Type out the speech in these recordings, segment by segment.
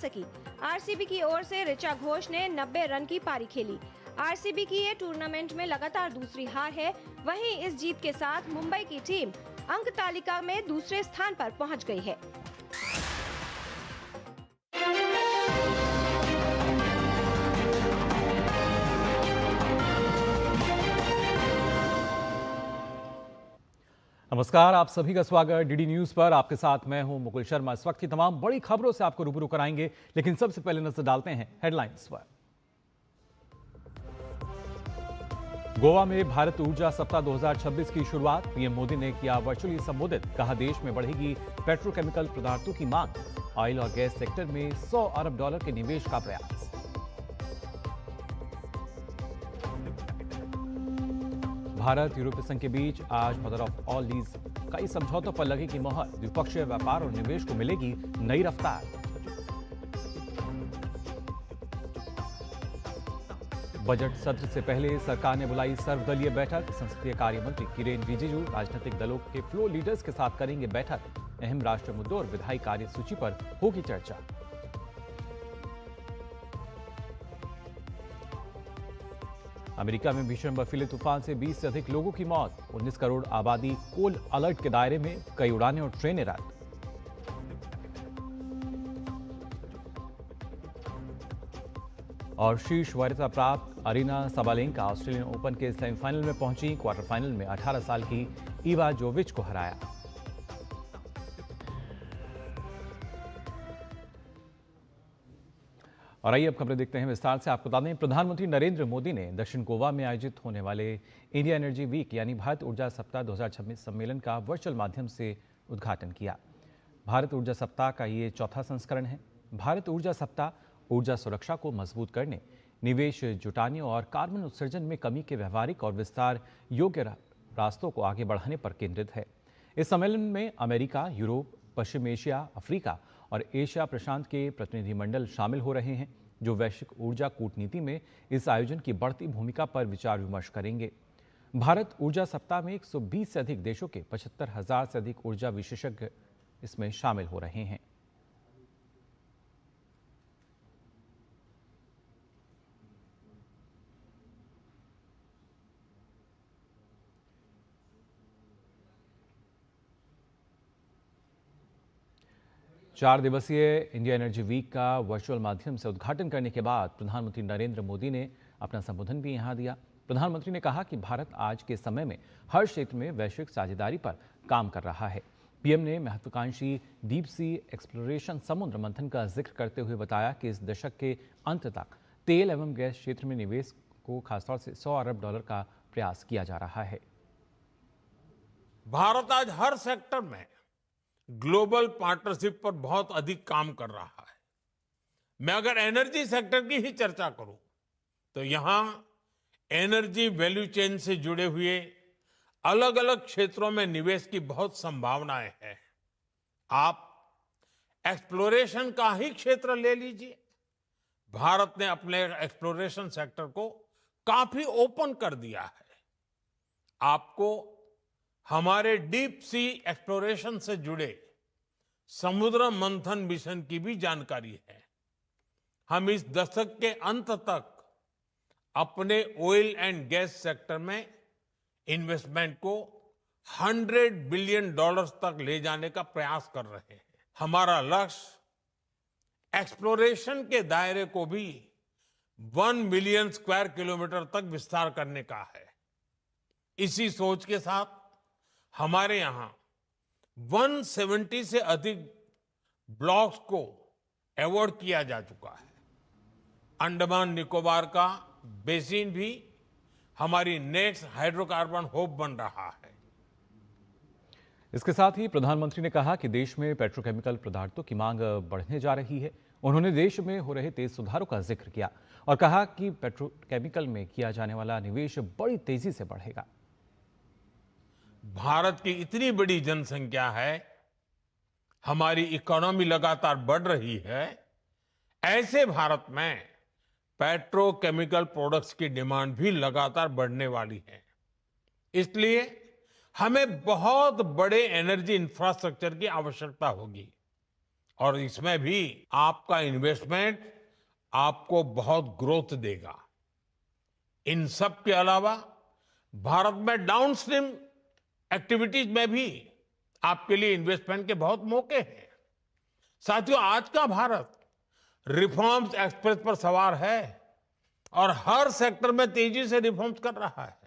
सकी। आरसीबी की ओर से ऋचा घोष ने 90 रन की पारी खेली। आरसीबी की ये टूर्नामेंट में लगातार दूसरी हार है। वहीं इस जीत के साथ मुंबई की टीम अंक तालिका में दूसरे स्थान पर पहुंच गई है। नमस्कार, आप सभी का स्वागत डीडी न्यूज पर। आपके साथ मैं हूं मुकुल शर्मा। इस वक्त की तमाम बड़ी खबरों से आपको रूबरू कराएंगे, लेकिन सबसे पहले नजर डालते हैं हेडलाइंस पर। गोवा में भारत ऊर्जा सप्ताह 2026 की शुरुआत। पीएम मोदी ने किया वर्चुअली संबोधित। कहा देश में बढ़ेगी पेट्रोकेमिकल पदार्थों की मांग। ऑयल और गैस सेक्टर में $100 अरब के निवेश का प्रयास। भारत यूरोपीय संघ के बीच आज मदर ऑफ ऑल लीज कई समझौतों पर लगेगी मोहर। द्विपक्षीय व्यापार और निवेश को मिलेगी नई रफ्तार। बजट सत्र से पहले सरकार ने बुलाई सर्वदलीय बैठक। संसदीय कार्य मंत्री किरेन रिजिजू राजनीतिक दलों के फ्लोर लीडर्स के साथ करेंगे बैठक। अहम राष्ट्रीय मुद्दों और विधायी कार्य सूची पर होगी चर्चा। अमेरिका में भीषण बर्फीले तूफान से 20 से अधिक लोगों की मौत। 19 करोड़ आबादी कोल्ड अलर्ट के दायरे में। कई उड़ानें और ट्रेनें रद्द। और शीर्ष वरीयता प्राप्त अरीना साबालेंका ऑस्ट्रेलियन ओपन के सेमीफाइनल में पहुंची। क्वार्टर फाइनल में 18 साल की ईवा जोविच को हराया। और आइए अब खबरें देखते हैं विस्तार से। आपको बता दें, प्रधानमंत्री नरेंद्र मोदी ने दक्षिण गोवा में आयोजित होने वाले इंडिया एनर्जी वीक यानी भारत ऊर्जा सप्ताह 2026 सम्मेलन का वर्चुअल माध्यम से उद्घाटन किया। भारत ऊर्जा सप्ताह का ये चौथा संस्करण है। भारत ऊर्जा सप्ताह ऊर्जा सुरक्षा को मजबूत करने, निवेश जुटाने और कार्बन उत्सर्जन में कमी के व्यवहारिक और विस्तार योग्य रास्तों को आगे बढ़ाने पर केंद्रित है। इस सम्मेलन में अमेरिका, यूरोप, पश्चिम एशिया, अफ्रीका और एशिया प्रशांत के प्रतिनिधिमंडल शामिल हो रहे हैं, जो वैश्विक ऊर्जा कूटनीति में इस आयोजन की बढ़ती भूमिका पर विचार विमर्श करेंगे। भारत ऊर्जा सप्ताह में 120 से अधिक देशों के 75,000 से अधिक ऊर्जा विशेषज्ञ इसमें शामिल हो रहे हैं। चार दिवसीय इंडिया एनर्जी वीक का वर्चुअल माध्यम से उद्घाटन करने के बाद प्रधानमंत्री नरेंद्र मोदी ने अपना संबोधन भी यहां दिया। प्रधानमंत्री ने कहा कि भारत आज के समय में हर क्षेत्र में वैश्विक साझेदारी पर काम कर रहा है। पीएम ने महत्वाकांक्षी डीप सी एक्सप्लोरेशन समुद्र मंथन का जिक्र करते हुए बताया कि इस दशक के अंत तक तेल एवं गैस क्षेत्र में निवेश को खासतौर से $100 अरब का प्रयास किया जा रहा है। भारत आज हर सेक्टर में ग्लोबल पार्टनरशिप पर बहुत अधिक काम कर रहा है। मैं अगर एनर्जी सेक्टर की ही चर्चा करूं तो यहां एनर्जी वैल्यू चेन से जुड़े हुए अलग अलग क्षेत्रों में निवेश की बहुत संभावनाएं हैं। आप एक्सप्लोरेशन का ही क्षेत्र ले लीजिए। भारत ने अपने एक्सप्लोरेशन सेक्टर को काफी ओपन कर दिया है। आपको हमारे डीप सी एक्सप्लोरेशन से जुड़े समुद्र मंथन मिशन की भी जानकारी है। हम इस दशक के अंत तक अपने ऑयल एंड गैस सेक्टर में इन्वेस्टमेंट को $100 बिलियन तक ले जाने का प्रयास कर रहे हैं। हमारा लक्ष्य एक्सप्लोरेशन के दायरे को भी 1 मिलियन स्क्वायर किलोमीटर तक विस्तार करने का है। इसी सोच के साथ हमारे यहां 170 से अधिक ब्लॉक्स को अवार्ड किया जा चुका है। अंडमान निकोबार का बेसिन भी हमारी नेक्स्ट हाइड्रोकार्बन हब बन रहा है। इसके साथ ही प्रधानमंत्री ने कहा कि देश में पेट्रोकेमिकल पदार्थों की मांग बढ़ने जा रही है। उन्होंने देश में हो रहे तेज सुधारों का जिक्र किया और कहा कि पेट्रोकेमिकल में किया जाने वाला निवेश बड़ी तेजी से बढ़ेगा। भारत की इतनी बड़ी जनसंख्या है, हमारी इकोनॉमी लगातार बढ़ रही है। ऐसे भारत में पेट्रोकेमिकल प्रोडक्ट्स की डिमांड भी लगातार बढ़ने वाली है। इसलिए हमें बहुत बड़े एनर्जी इंफ्रास्ट्रक्चर की आवश्यकता होगी और इसमें भी आपका इन्वेस्टमेंट आपको बहुत ग्रोथ देगा। इन सब के अलावा भारत में डाउनस्ट्रीम एक्टिविटीज में भी आपके लिए इन्वेस्टमेंट के बहुत मौके हैं। साथियों, आज का भारत रिफॉर्म्स एक्सप्रेस पर सवार है और हर सेक्टर में तेजी से रिफॉर्म्स कर रहा है।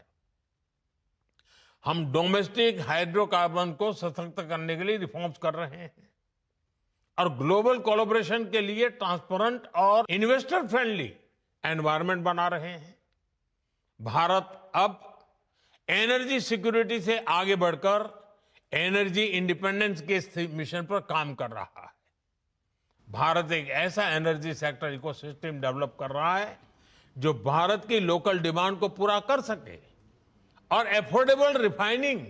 हम डोमेस्टिक हाइड्रोकार्बन को सशक्त करने के लिए रिफॉर्म्स कर रहे हैं और ग्लोबल कोलैबोरेशन के लिए ट्रांसपेरेंट और इन्वेस्टर फ्रेंडली एनवायरनमेंट बना रहे हैं। भारत अब एनर्जी सिक्योरिटी से आगे बढ़कर एनर्जी इंडिपेंडेंस के मिशन पर काम कर रहा है। भारत एक ऐसा एनर्जी सेक्टर इकोसिस्टम डेवलप कर रहा है जो भारत की लोकल डिमांड को पूरा कर सके और एफोर्डेबल रिफाइनिंग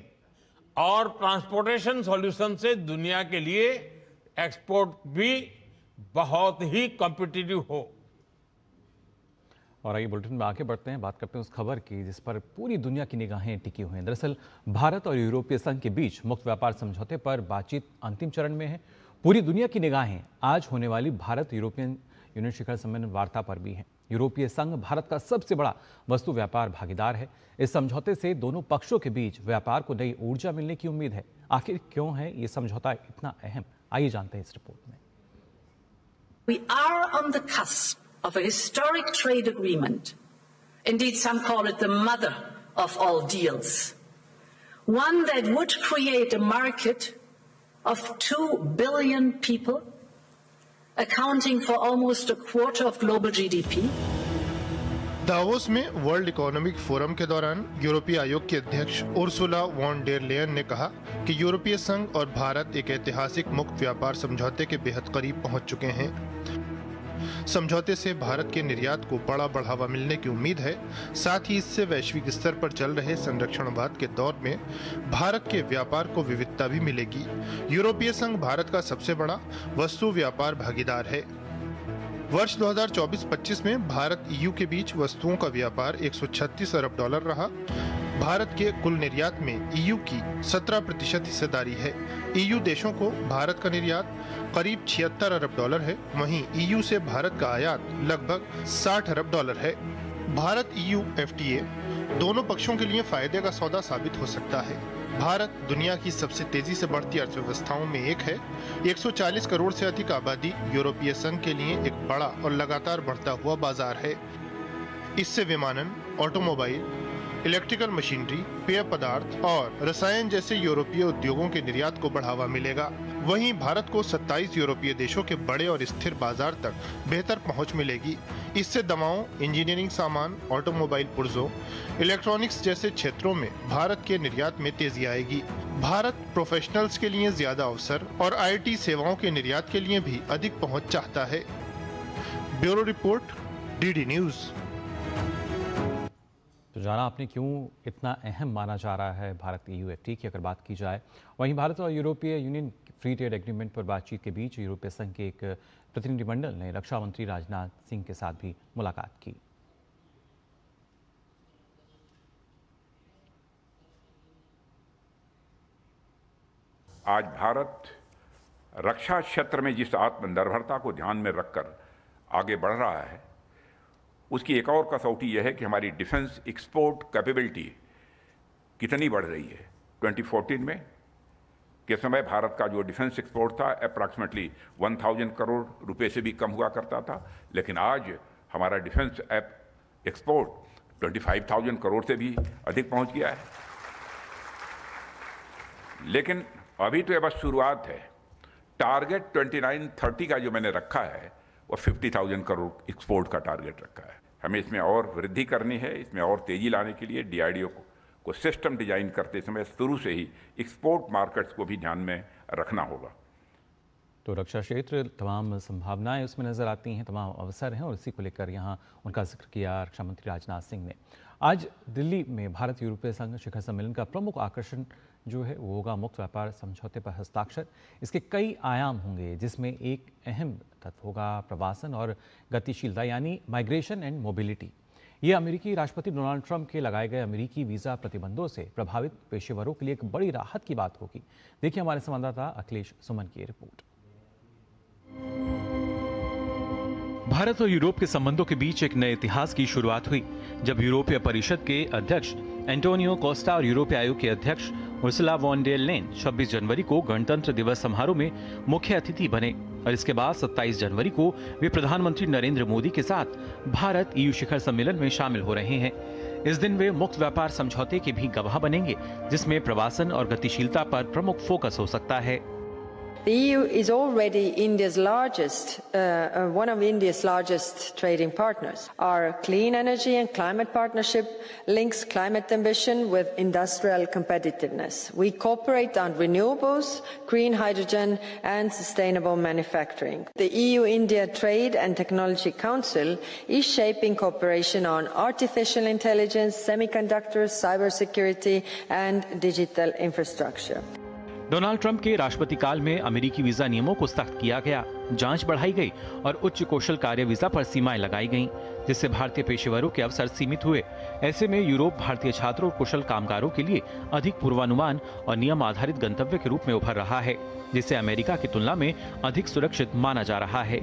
और ट्रांसपोर्टेशन सॉल्यूशन से दुनिया के लिए एक्सपोर्ट भी बहुत ही कॉम्पिटिटिव हो। और आइए बुलेटिन में आगे बढ़ते हैं, बात करते हैं उस खबर की जिस पर पूरी दुनिया की निगाहें टिकी हुई हैं। दरअसल भारत और यूरोपीय संघ के बीच मुक्त व्यापार समझौते पर बातचीत अंतिम चरण में है। पूरी दुनिया की निगाहें आज होने वाली भारत यूरोपियन यूनियन शिखर सम्मेलन वार्ता पर भी हैं। यूरोपीय संघ भारत का सबसे बड़ा वस्तु व्यापार भागीदार है। इस समझौते से दोनों पक्षों के बीच व्यापार को नई ऊर्जा मिलने की उम्मीद है। आखिर क्यों है ये समझौता इतना अहम, आइए जानते हैं इस रिपोर्ट में। We are on the cusp of a historic trade agreement. Indeed, some call it the mother of all deals. One that would create a market of 2 billion people, accounting for almost a quarter of global GDP. Davos में world economic forum के दौरान यूरोपीय आयोग के अध्यक्ष Ursula von der Leyen ने कहा कि यूरोपीय संघ और भारत एक ऐतिहासिक मुक्त व्यापार समझौते के बेहद करीब पहुंच चुके हैं। समझौते से भारत के निर्यात को बड़ा बढ़ावा मिलने की उम्मीद है। साथ ही इससे वैश्विक स्तर पर चल रहे संरक्षणवाद के दौर में भारत के व्यापार को विविधता भी मिलेगी। यूरोपीय संघ भारत का सबसे बड़ा वस्तु व्यापार भागीदार है। वर्ष 2024-25 में भारत ईयू के बीच वस्तुओं का व्यापार 136 अरब डॉलर रहा। भारत के कुल निर्यात में ईयू की 17% हिस्सेदारी है। ईयू देशों को भारत का निर्यात करीब 76 अरब डॉलर है। वहीं ईयू से भारत का आयात लगभग 60 अरब डॉलर है। भारत ईयू एफटीए दोनों पक्षों के लिए फायदे का सौदा साबित हो सकता है। भारत दुनिया की सबसे तेजी से बढ़ती अर्थव्यवस्थाओं में एक है। 140 करोड़ से अधिक आबादी यूरोपीय संघ के लिए एक बड़ा और लगातार बढ़ता हुआ बाजार है। इससे विमानन, ऑटोमोबाइल, इलेक्ट्रिकल मशीनरी, पेय पदार्थ और रसायन जैसे यूरोपीय उद्योगों के निर्यात को बढ़ावा मिलेगा। वहीं भारत को 27 यूरोपीय देशों के बड़े और स्थिर बाजार तक बेहतर पहुंच मिलेगी। इससे दवाओं, इंजीनियरिंग सामान, ऑटोमोबाइल पुर्जों, इलेक्ट्रॉनिक्स जैसे क्षेत्रों में भारत के निर्यात में तेजी आएगी। भारत प्रोफेशनल्स के लिए ज्यादा अवसर और आईटी सेवाओं के निर्यात के लिए भी अधिक पहुंच चाहता है। Bureau report, DD news. तो जाना आपने क्यों इतना अहम माना जा रहा है भारत ईयूएफटी की अगर बात की जाए। वहीं भारत और यूरोपीय यूनियन फ्री ट्रेड एग्रीमेंट पर बातचीत के बीच यूरोपीय संघ के एक प्रतिनिधिमंडल ने रक्षा मंत्री राजनाथ सिंह के साथ भी मुलाकात की। आज भारत रक्षा क्षेत्र में जिस आत्मनिर्भरता को ध्यान में रखकर आगे बढ़ रहा है, उसकी एक और कसौटी यह है कि हमारी डिफेंस एक्सपोर्ट कैपेबिलिटी कितनी बढ़ रही है। 2014 में के समय भारत का जो डिफेंस एक्सपोर्ट था अप्रॉक्सीमेटली 1000 करोड़ रुपए से भी कम हुआ करता था, लेकिन आज हमारा डिफेंस एक्सपोर्ट 25,000 करोड़ से भी अधिक पहुंच गया है। लेकिन अभी तो यह बस शुरुआत है। टारगेट 2930 का जो मैंने रखा है वो 50,000 करोड़ एक्सपोर्ट का टारगेट रखा है। हमें इसमें और वृद्धि करनी है। इसमें और तेजी लाने के लिए डीआरडीओ को सिस्टम डिजाइन करते समय शुरू से ही एक्सपोर्ट मार्केट्स को भी ध्यान में रखना होगा। तो रक्षा क्षेत्र तमाम संभावनाएं उसमें नजर आती हैं, तमाम अवसर हैं और इसी को लेकर यहाँ उनका जिक्र किया रक्षा मंत्री राजनाथ सिंह ने। आज दिल्ली में भारत यूरोपीय संघ शिखर सम्मेलन का प्रमुख आकर्षण जो है वो होगा मुक्त व्यापार समझौते पर हस्ताक्षर। इसके कई आयाम होंगे जिसमें एक अहम तत्व होगा प्रवासन और गतिशीलता यानी माइग्रेशन एंड मोबिलिटी। ये अमेरिकी राष्ट्रपति डोनाल्ड ट्रंप के लगाए गए अमेरिकी वीज़ा प्रतिबंधों से प्रभावित पेशेवरों के लिए एक बड़ी राहत की बात होगी। देखिए हमारे संवाददाता अखिलेश सुमन की रिपोर्ट। भारत और यूरोप के संबंधों के बीच एक नए इतिहास की शुरुआत हुई जब यूरोपीय परिषद के अध्यक्ष एंटोनियो कोस्टा और यूरोपीय आयोग के अध्यक्ष उर्सुला वॉन डेर लेन 26 जनवरी को गणतंत्र दिवस समारोह में मुख्य अतिथि बने और इसके बाद 27 जनवरी को वे प्रधानमंत्री नरेंद्र मोदी के साथ भारत EU शिखर सम्मेलन में शामिल हो रहे हैं। इस दिन वे मुक्त व्यापार समझौते के भी गवाह बनेंगे, जिसमें प्रवासन और गतिशीलता पर प्रमुख फोकस हो सकता है। The EU is already one of India's largest trading partners. Our clean energy and climate partnership links climate ambition with industrial competitiveness. We cooperate on renewables, green hydrogen and sustainable manufacturing. The EU-India Trade and Technology Council is shaping cooperation on artificial intelligence, semiconductors, cybersecurity and digital infrastructure. Donald Trump के राष्ट्रपति काल में अमेरिकी visa नियमों को सख्त किया गया, जांच बढ़ाई गई और उच्च कौशल कार्य वीजा पर सीमाएं लगाई गईं, जिससे भारतीय पेशेवरों के अवसर सीमित हुए। ऐसे में यूरोप भारतीय छात्रों और कुशल कामगारों के लिए अधिक पूर्वानुमान और नियम आधारित गंतव्य के रूप में उभर रहा है, जिसे अमेरिका की तुलना में अधिक सुरक्षित माना जा रहा है।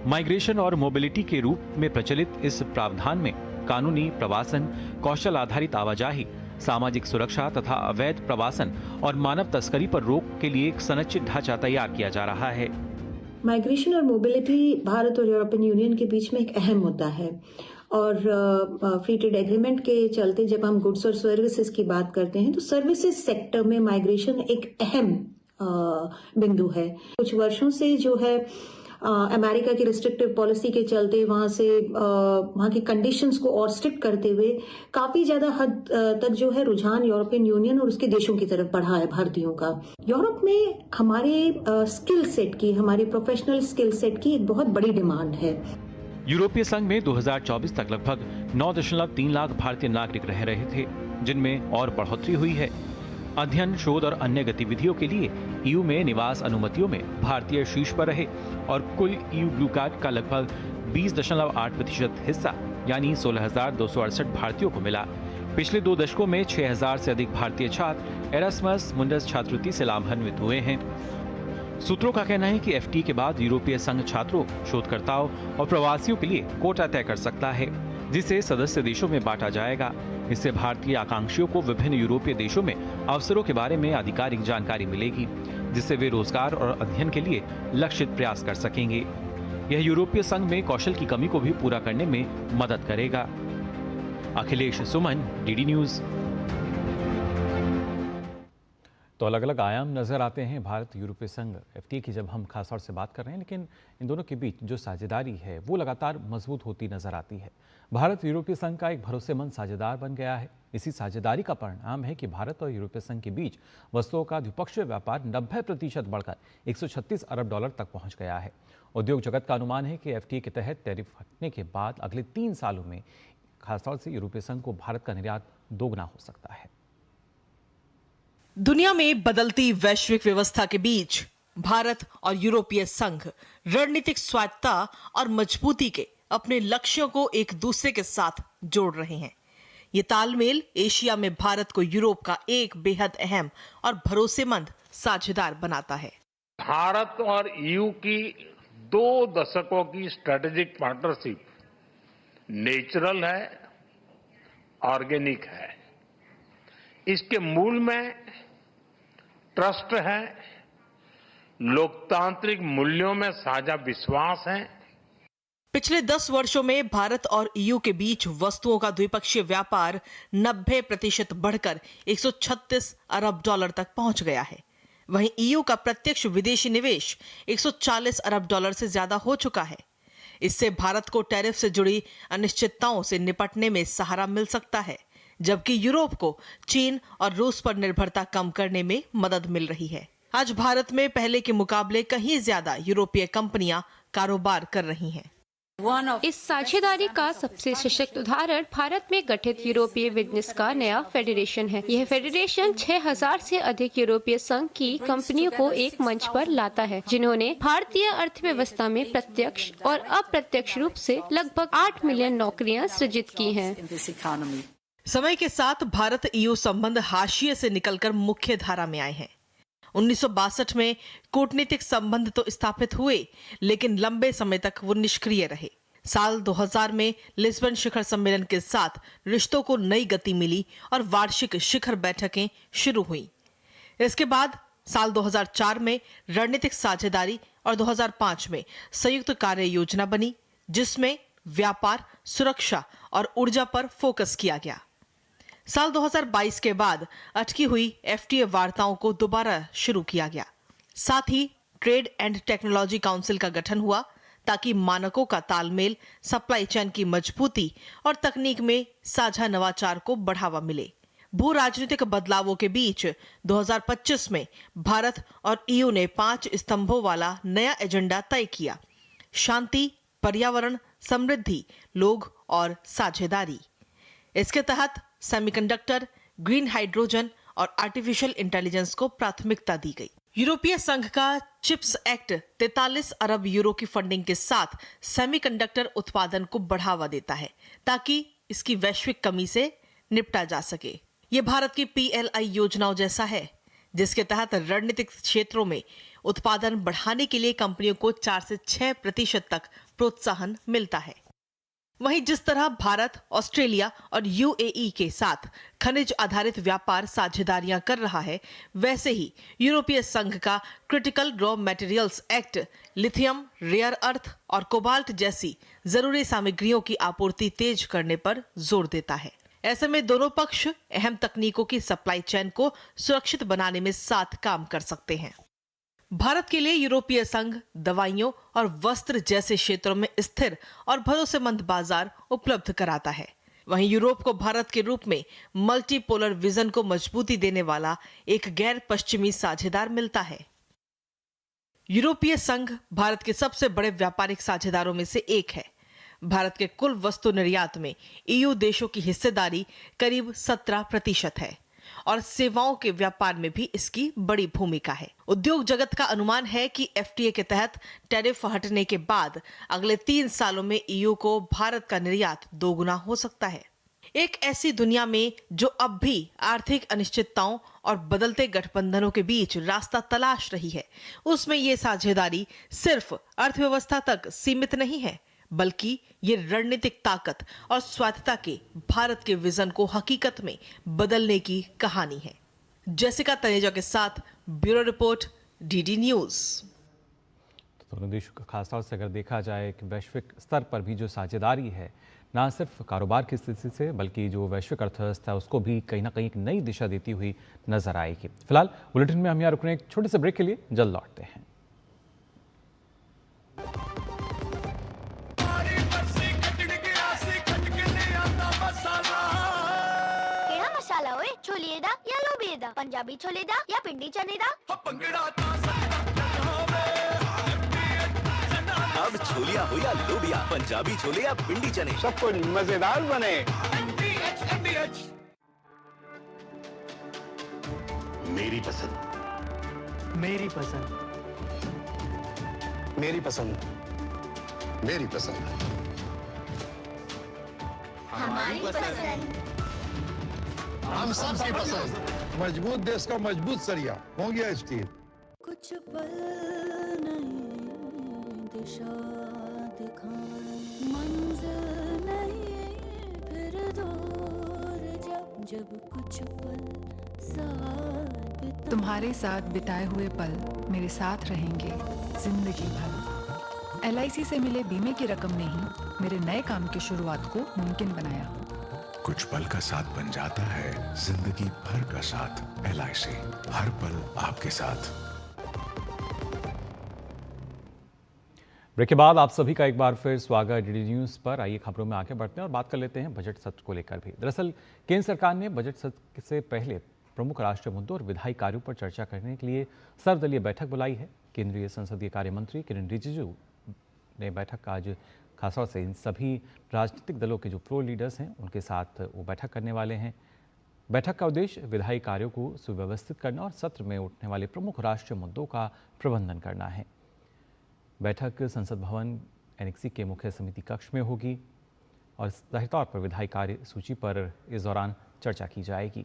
माइग्रेशन और मोबिलिटी के रूप में प्रचलित इस प्रावधान में कानूनी प्रवासन, कौशल आधारित आवाजाही, सामाजिक सुरक्षा तथा अवैध प्रवासन और मानव तस्करी पर रोक के लिए एक संरचित ढांचा तैयार किया जा रहा है। माइग्रेशन और मोबिलिटी भारत और यूरोपियन यूनियन के बीच में एक अहम मुद्दा है और फ्री ट्रेड एग्रीमेंट के चलते जब हम गुड्स और सर्विसेज की बात करते हैं तो सर्विसेज सेक्टर में माइग्रेशन एक अहम बिंदु है। कुछ वर्षों से जो है अमेरिका की रिस्ट्रिक्टिव पॉलिसी के चलते वहां की कंडीशंस को और स्ट्रिक्ट करते हुए काफी ज्यादा हद तक जो है रुझान यूरोपियन यूनियन और उसके देशों की तरफ बढ़ा है भारतीयों का। यूरोप में हमारे स्किल सेट की, हमारी प्रोफेशनल स्किल सेट की एक बहुत बड़ी डिमांड है। यूरोपीय संघ में 2024 तक लगभग 9.3 लाख भारतीय नागरिक रह रहे थे, जिनमें और बढ़ोतरी हुई है। अध्ययन, शोध और अन्य गतिविधियों के लिए EU में निवास अनुमतियों में भारतीय शीर्ष पर रहे और कुल EU ब्लू कार्ड का लगभग 20.8% हिस्सा यानी 16,268 भारतीयों को मिला। पिछले 2 दशकों में 6,000 से अधिक भारतीय छात्र एरास्मस मुंडस छात्रवृत्ति से लाभान्वित हुए हैं। सूत्रों का कहना है कि FTA के बाद यूरोपीय संघ छात्रों, शोधकर्ताओं और प्रवासियों के लिए कोटा तय कर सकता है, जिसे सदस्य देशों में बांटा जाएगा। इससे भारतीय आकांक्षियों को विभिन्न यूरोपीय देशों में अवसरों के बारे में आधिकारिक जानकारी मिलेगी, जिससे वे रोजगार और अध्ययन के लिए लक्षित प्रयास कर सकेंगे। यह यूरोपीय संघ में कौशल की कमी को भी पूरा करने में मदद करेगा। अखिलेश सुमन, DD न्यूज। तो अलग अलग आयाम नजर आते हैं भारत यूरोपीय संघ FTA की जब हम खासतौर से बात कर रहे हैं, लेकिन इन दोनों के बीच जो साझेदारी है वो लगातार मजबूत होती नजर आती है। भारत यूरोपीय संघ का एक भरोसेमंद साझेदार बन गया है। इसी साझेदारी का परिणाम है कि भारत और यूरोपीय संघ के बीच वस्तुओं का द्विपक्षीय व्यापार 90% बढ़कर $136 अरब तक पहुंच गया है। उद्योग जगत का अनुमान है कि FTA के तहत टैरिफ हटने के बाद अगले 3 सालों में खासतौर से यूरोपीय संघ को भारत का निर्यात दोगुना हो सकता है। दुनिया में बदलती वैश्विक व्यवस्था के बीच भारत और यूरोपीय संघ रणनीतिक स्वायत्तता और मजबूती के अपने लक्ष्यों को एक दूसरे के साथ जोड़ रहे हैं। ये तालमेल एशिया में भारत को यूरोप का एक बेहद अहम और भरोसेमंद साझेदार बनाता है। भारत और EU की 2 दशकों की स्ट्रेटेजिक पार्टनरशिप नेचुरल है, ऑर्गेनिक है। इसके मूल में ट्रस्ट है, लोकतांत्रिक मूल्यों में साझा विश्वास है। पिछले 10 वर्षों में भारत और EU के बीच वस्तुओं का द्विपक्षीय व्यापार 90% बढ़कर $136 अरब तक पहुंच गया है। वहीं EU का प्रत्यक्ष विदेशी निवेश $140 अरब से ज्यादा हो चुका है। इससे भारत को टैरिफ से जुड़ी अनिश्चितताओं से निपटने में सहारा मिल सकता है, जबकि यूरोप को चीन और रूस पर निर्भरता कम करने में मदद मिल रही है। आज भारत में पहले के मुकाबले कहीं ज्यादा यूरोपीय कंपनियां कारोबार कर रही हैं। इस साझेदारी का सबसे सशक्त उदाहरण भारत में गठित यूरोपीय बिजनेस का नया फेडरेशन है। यह फेडरेशन 6,000 से अधिक यूरोपीय संघ की कंपनियों को एक मंच पर लाता है, जिन्होंने भारतीय अर्थव्यवस्था में प्रत्यक्ष और अप्रत्यक्ष रूप से लगभग 8 मिलियन नौकरियां सृजित की हैं। समय के साथ भारत EU संबंध हाशिए से निकलकर मुख्य धारा में आए हैं। 1962 में कूटनीतिक संबंध तो स्थापित हुए, लेकिन लंबे समय तक वो निष्क्रिय रहे। साल 2000 में लिस्बन शिखर सम्मेलन के साथ रिश्तों को नई गति मिली और वार्षिक शिखर बैठकें शुरू हुई। इसके बाद साल 2004 में रणनीतिक साझेदारी और 2005 में संयुक्त कार्य योजना बनी, जिसमें व्यापार, सुरक्षा और ऊर्जा पर फोकस किया गया। साल 2022 के बाद अटकी हुई FTA वार्ताओं को दोबारा शुरू किया गया। साथ ही ट्रेड एंड टेक्नोलॉजी काउंसिल का गठन हुआ, ताकि मानकों का तालमेल, सप्लाई चेन की मजबूती और तकनीक में साझा नवाचार को बढ़ावा मिले। भू राजनीतिक बदलावों के बीच 2025 में भारत और EU ने 5 स्तंभों वाला एजेंडा एजेंडा तय किया: शांति, पर्यावरण, समृद्धि, लोग और साझेदारी। इसके तहत सेमीकंडक्टर, ग्रीन हाइड्रोजन और आर्टिफिशियल इंटेलिजेंस को प्राथमिकता दी गई। यूरोपीय संघ का चिप्स एक्ट 43 अरब यूरो की फंडिंग के साथ सेमीकंडक्टर उत्पादन को बढ़ावा देता है, ताकि इसकी वैश्विक कमी से निपटा जा सके। ये भारत की PLI योजनाओं जैसा है, जिसके तहत रणनीतिक क्षेत्रों में उत्पादन बढ़ाने के लिए कंपनियों को 4 से 6% तक प्रोत्साहन मिलता है। वहीं जिस तरह भारत, ऑस्ट्रेलिया और UAE के साथ खनिज आधारित व्यापार साझेदारियां कर रहा है, वैसे ही यूरोपीय संघ का critical raw materials act lithium, rare earth और कोबाल्ट जैसी जरूरी सामग्रियों की आपूर्ति तेज करने पर जोर देता है। ऐसे में दोनों पक्ष अहम तकनीकों की सप्लाई चेन को सुरक्षित बनाने में साथ काम कर सकते हैं। भारत के लिए यूरोपीय संघ दवाइयों और वस्त्र जैसे क्षेत्रों में स्थिर और भरोसेमंद बाजार उपलब्ध कराता है। वहीं यूरोप को भारत के रूप में मल्टीपोलर विजन को मजबूती देने वाला एक गैर पश्चिमी साझेदार मिलता है। यूरोपीय संघ भारत के सबसे बड़े व्यापारिक साझेदारों में से एक है। भारत के कुल वस्तु निर्यात में EU देशों की हिस्सेदारी करीब 17% है और सेवाओं के व्यापार में भी इसकी बड़ी भूमिका है। उद्योग जगत का अनुमान है कि FTA के तहत टैरिफ हटने के बाद अगले 3 सालों में EU को भारत का निर्यात 2 गुना हो सकता है। एक ऐसी दुनिया में जो अब भी आर्थिक अनिश्चितताओं और बदलते गठबंधनों के बीच रास्ता तलाश रही है, उसमें ये साझेदारी सिर्फ अर्थव्यवस्था तक सीमित नहीं है, बल्कि ये रणनीतिक ताकत और स्वायत्तता के भारत के विजन को हकीकत में बदलने की कहानी है। जेसिका तनेजा के साथ ब्यूरो रिपोर्ट, DD न्यूज। दोनों देशों का खासतौर से अगर देखा जाए कि वैश्विक स्तर पर भी जो साझेदारी है, ना सिर्फ कारोबार की स्थिति से बल्कि जो वैश्विक अर्थव्यवस्था है उसको भी कहीं ना कहीं एक नई दिशा देती हुई नजर आएगी। फिलहाल बुलेटिन में हम यहाँ रुक रहे हैं एक छोटे से ब्रेक के लिए, जल्द लौटते हैं। छोले दा या लोबे दा, पंजाबी छोले दा या पिंडी चने दा। अब छोलिया हो या लोबिया, पंजाबी छोले या पिंडी चने, सब कुछ मजेदार बने। मेरी पसंद, मेरी पसंद, मेरी पसंद, मेरी पसंद, हमारी पसंद, हम सबकी पसंद। मजबूत देश का मजबूत सरिया हो गया स्टील। कुछ पल नहीं दिशा दिखाए, मंजिल नहीं फिर दूर, जब कुछ पल साथ तुम्हारे साथ बिताए हुए पल मेरे साथ रहेंगे जिंदगी भर। LIC से मिले बीमे की रकम ने ही मेरे नए काम की शुरुआत को मुमकिन बनाया। कुछ पल का साथ बन जाता है जिंदगी भर का साथ। LIC, हर पल आपके साथ। ब्रेक के बाद आप सभी का एक बार फिर स्वागत DD न्यूज पर। आइए खबरों में आगे बढ़ते हैं और बात कर लेते हैं बजट सत्र को लेकर भी। दरअसल केंद्र सरकार ने बजट सत्र से पहले प्रमुख राष्ट्रीय मुद्दों और विधायी कार्यों पर चर्चा करने के लिए सर्वदलीय बैठक बुलाई है। केंद्रीय संसदीय कार्य मंत्री किरेन रिजिजू ने बैठक आज खासतौर से इन सभी राजनीतिक दलों के जो प्रो लीडर्स हैं उनके साथ वो बैठक करने वाले हैं। बैठक का उद्देश्य विधायी कार्यों को सुव्यवस्थित करना और सत्र में उठने वाले प्रमुख राष्ट्रीय मुद्दों का प्रबंधन करना है। बैठक संसद भवन NXC के मुख्य समिति कक्ष में होगी और जाहिर तौर पर विधायी कार्य सूची पर इस दौरान चर्चा की जाएगी।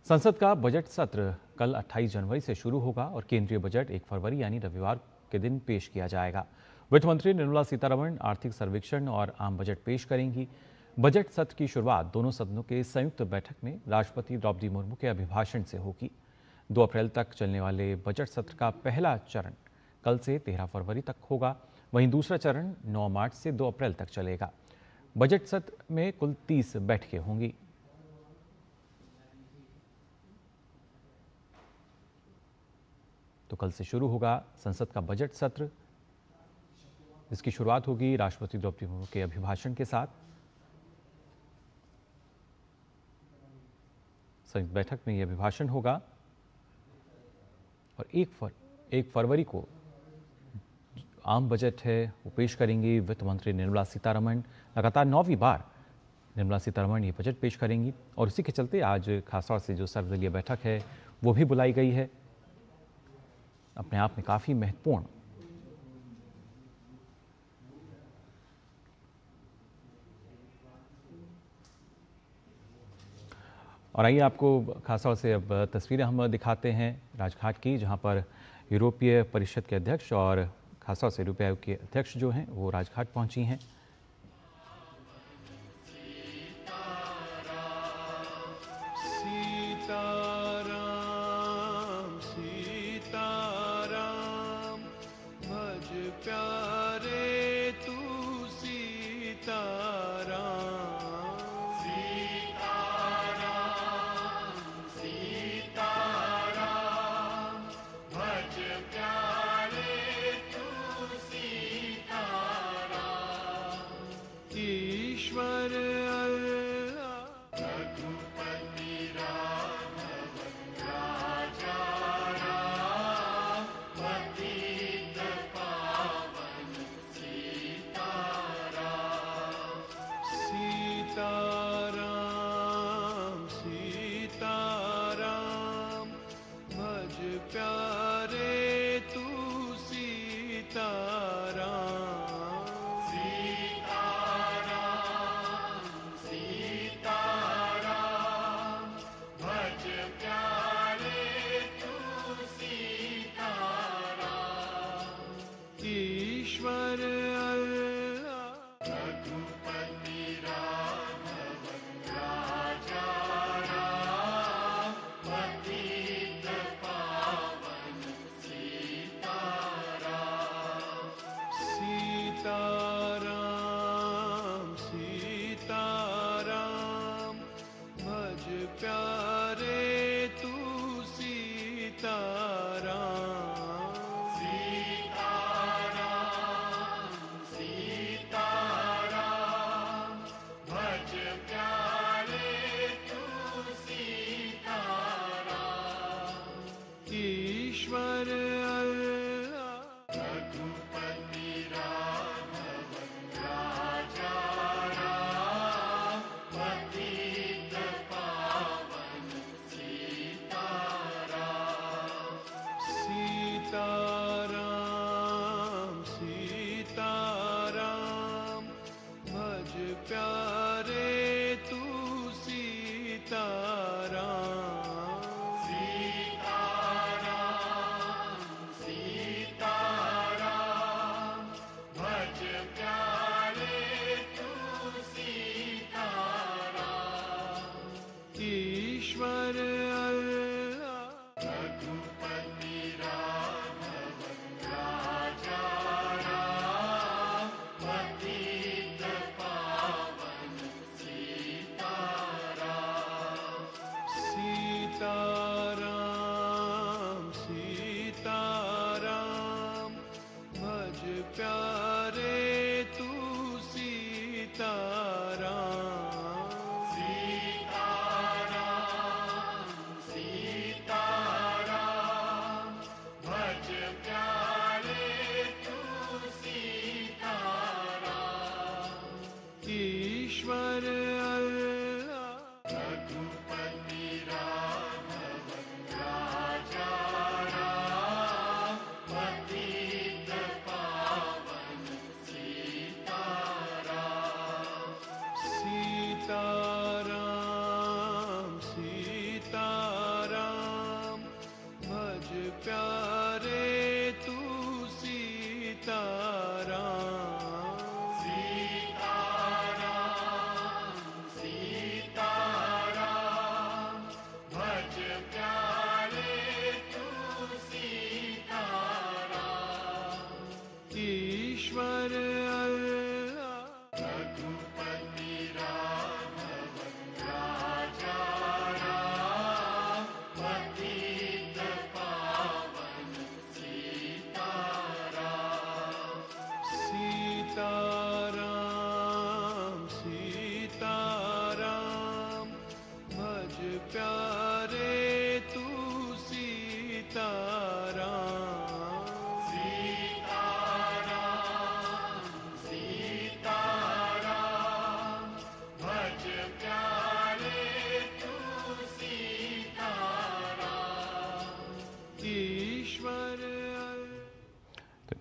संसद का बजट सत्र कल 28 जनवरी से शुरू होगा और केंद्रीय बजट 1 फरवरी यानी रविवार के दिन पेश किया जाएगा। वित्त मंत्री निर्मला सीतारमण आर्थिक सर्वेक्षण और आम बजट पेश करेंगी। बजट सत्र की शुरुआत दोनों सदनों के संयुक्त बैठक में राष्ट्रपति द्रौपदी मुर्मू के अभिभाषण से होगी। 2 अप्रैल तक चलने वाले बजट सत्र का पहला चरण कल से 13 फरवरी तक होगा। वहीं दूसरा चरण 9 मार्च से 2 अप्रैल तक चलेगा। बजट सत्र में कुल 30 बैठकें होंगी। तो कल से शुरू होगा संसद का बजट सत्र, जिसकी शुरुआत होगी राष्ट्रपति द्रौपदी मुर्मू के अभिभाषण के साथ। संयुक्त बैठक में यह अभिभाषण होगा और 1 फरवरी को आम बजट है वो पेश करेंगी वित्त मंत्री निर्मला सीतारमण। लगातार 9वीं बार निर्मला सीतारमण ये बजट पेश करेंगी और उसी के चलते आज खासतौर से जो सर्वदलीय बैठक है वो भी बुलाई गई है, अपने आप में काफ़ी महत्वपूर्ण। और आइए आपको खासतौर से अब तस्वीरें हम दिखाते हैं राजघाट की, जहां पर यूरोपीय परिषद के अध्यक्ष और खासतौर से यूरोपीय आयोग के अध्यक्ष जो हैं वो राजघाट पहुंची हैं। ईश्वर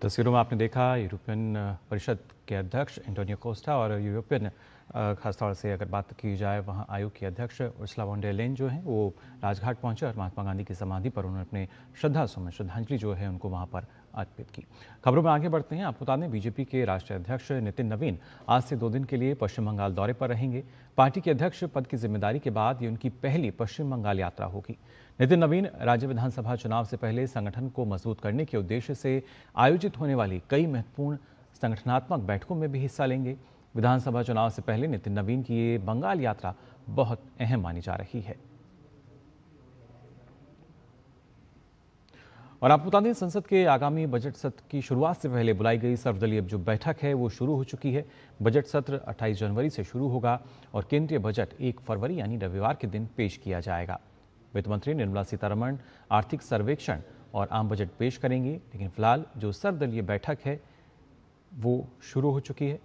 तस्वीरों में आपने देखा यूरोपियन परिषद के अध्यक्ष एंटोनियो कोस्टा और यूरोपियन खासतौर से अगर बात की जाए वहाँ आयोग की अध्यक्ष उर्सुला वॉन डेर लेयन जो हैं वो राजघाट पहुँचे और महात्मा गांधी की समाधि पर उन्होंने अपने श्रद्धांजलि जो है उनको वहाँ पर अर्पित की। खबरों में आगे बढ़ते हैं। आपको बता दें बीजेपी के राष्ट्रीय अध्यक्ष नितिन नवीन आज से 2 दिन के लिए पश्चिम बंगाल दौरे पर रहेंगे। पार्टी के अध्यक्ष पद की जिम्मेदारी के बाद ये उनकी पहली पश्चिम बंगाल यात्रा होगी। नितिन नवीन राज्य विधानसभा चुनाव से पहले संगठन को मजबूत करने के उद्देश्य से आयोजित होने वाली कई महत्वपूर्ण संगठनात्मक बैठकों में भी हिस्सा लेंगे। विधानसभा चुनाव से पहले नितिन नवीन की ये बंगाल यात्रा बहुत अहम मानी जा रही है। और आपको बता दें संसद के आगामी बजट सत्र की शुरुआत से पहले बुलाई गई सर्वदलीय जो बैठक है वो शुरू हो चुकी है। बजट सत्र 28 जनवरी से शुरू होगा और केंद्रीय बजट 1 फरवरी यानी रविवार के दिन पेश किया जाएगा। वित्त मंत्री निर्मला सीतारमण आर्थिक सर्वेक्षण और आम बजट पेश करेंगी, लेकिन फिलहाल जो सर्वदलीय बैठक है वो शुरू हो चुकी है।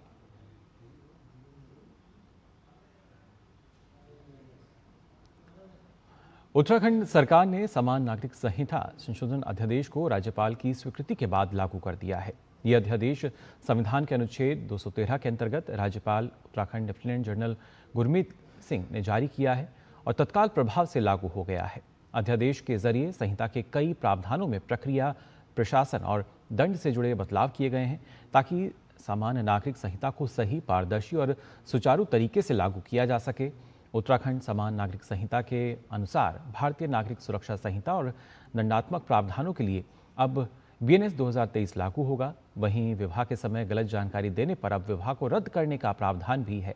उत्तराखंड सरकार ने समान नागरिक संहिता संशोधन अध्यादेश को राज्यपाल की स्वीकृति के बाद लागू कर दिया है। यह अध्यादेश संविधान के अनुच्छेद 213 के अंतर्गत राज्यपाल उत्तराखंड लेफ्टिनेंट जनरल गुरमीत सिंह ने जारी किया है और तत्काल प्रभाव से लागू हो गया है। अध्यादेश के जरिए संहिता के कई प्रावधानों में प्रक्रिया, प्रशासन और दंड से जुड़े बदलाव किए गए हैं ताकि सामान्य नागरिक संहिता को सही, पारदर्शी और सुचारू तरीके से लागू किया जा सके। उत्तराखंड समान नागरिक संहिता के अनुसार भारतीय नागरिक सुरक्षा संहिता और दंडात्मक प्रावधानों के लिए अब BNS 2023 लागू होगा। वहीं विवाह के समय गलत जानकारी देने पर अब विवाह को रद्द करने का प्रावधान भी है।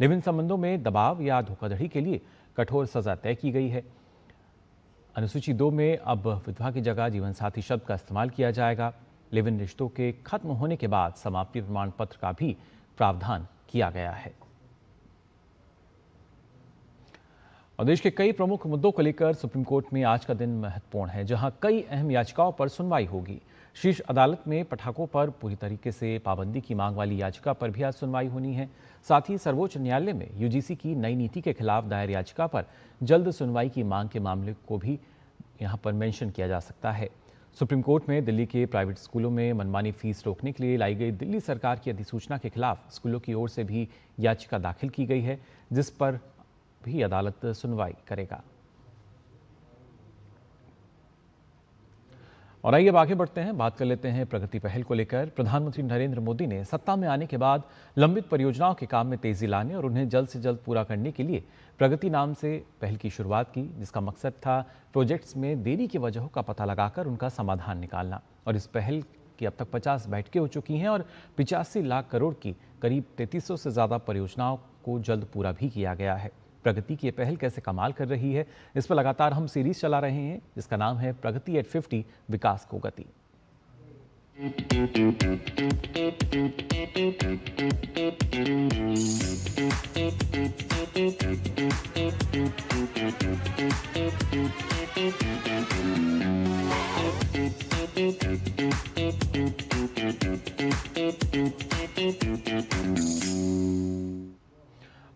लिव इन संबंधों में दबाव या धोखाधड़ी के लिए कठोर सजा तय की गई है। अनुसूची 2 में अब विधवा की जगह जीवन साथी शब्द का इस्तेमाल किया जाएगा। लिव इन रिश्तों के खत्म होने के बाद समाप्ति प्रमाण पत्र का भी प्रावधान किया गया है। और देश के कई प्रमुख मुद्दों को लेकर सुप्रीम कोर्ट में आज का दिन महत्वपूर्ण है, जहां कई अहम याचिकाओं पर सुनवाई होगी। शीर्ष अदालत में पटाखों पर पूरी तरीके से पाबंदी की मांग वाली याचिका पर भी आज सुनवाई होनी है। साथ ही सर्वोच्च न्यायालय में UGC की नई नीति के खिलाफ दायर याचिका पर जल्द सुनवाई की मांग के मामले को भी यहां पर मेंशन किया जा सकता है। सुप्रीम कोर्ट में दिल्ली के प्राइवेट स्कूलों में मनमानी फीस रोकने के लिए लाई गई दिल्ली सरकार की अधिसूचना के खिलाफ स्कूलों की ओर से भी याचिका दाखिल की गई है, जिस पर भी अदालत सुनवाई करेगा। और आइए अब आगे बढ़ते हैं, बात कर लेते हैं प्रगति पहल को लेकर। प्रधानमंत्री नरेंद्र मोदी ने सत्ता में आने के बाद लंबित परियोजनाओं के काम में तेजी लाने और उन्हें जल्द से जल्द पूरा करने के लिए प्रगति नाम से पहल की शुरुआत की, जिसका मकसद था प्रोजेक्ट्स में देरी की वजहों का पता लगाकर उनका समाधान निकालना। और इस पहल की अब तक 50 बैठकें हो चुकी हैं और 85 लाख करोड़ की करीब 3300 से ज्यादा परियोजनाओं को जल्द पूरा भी किया गया है। प्रगति की पहल कैसे कमाल कर रही है, इस पर लगातार हम सीरीज चला रहे हैं जिसका नाम है प्रगति एट 50 विकास को गति।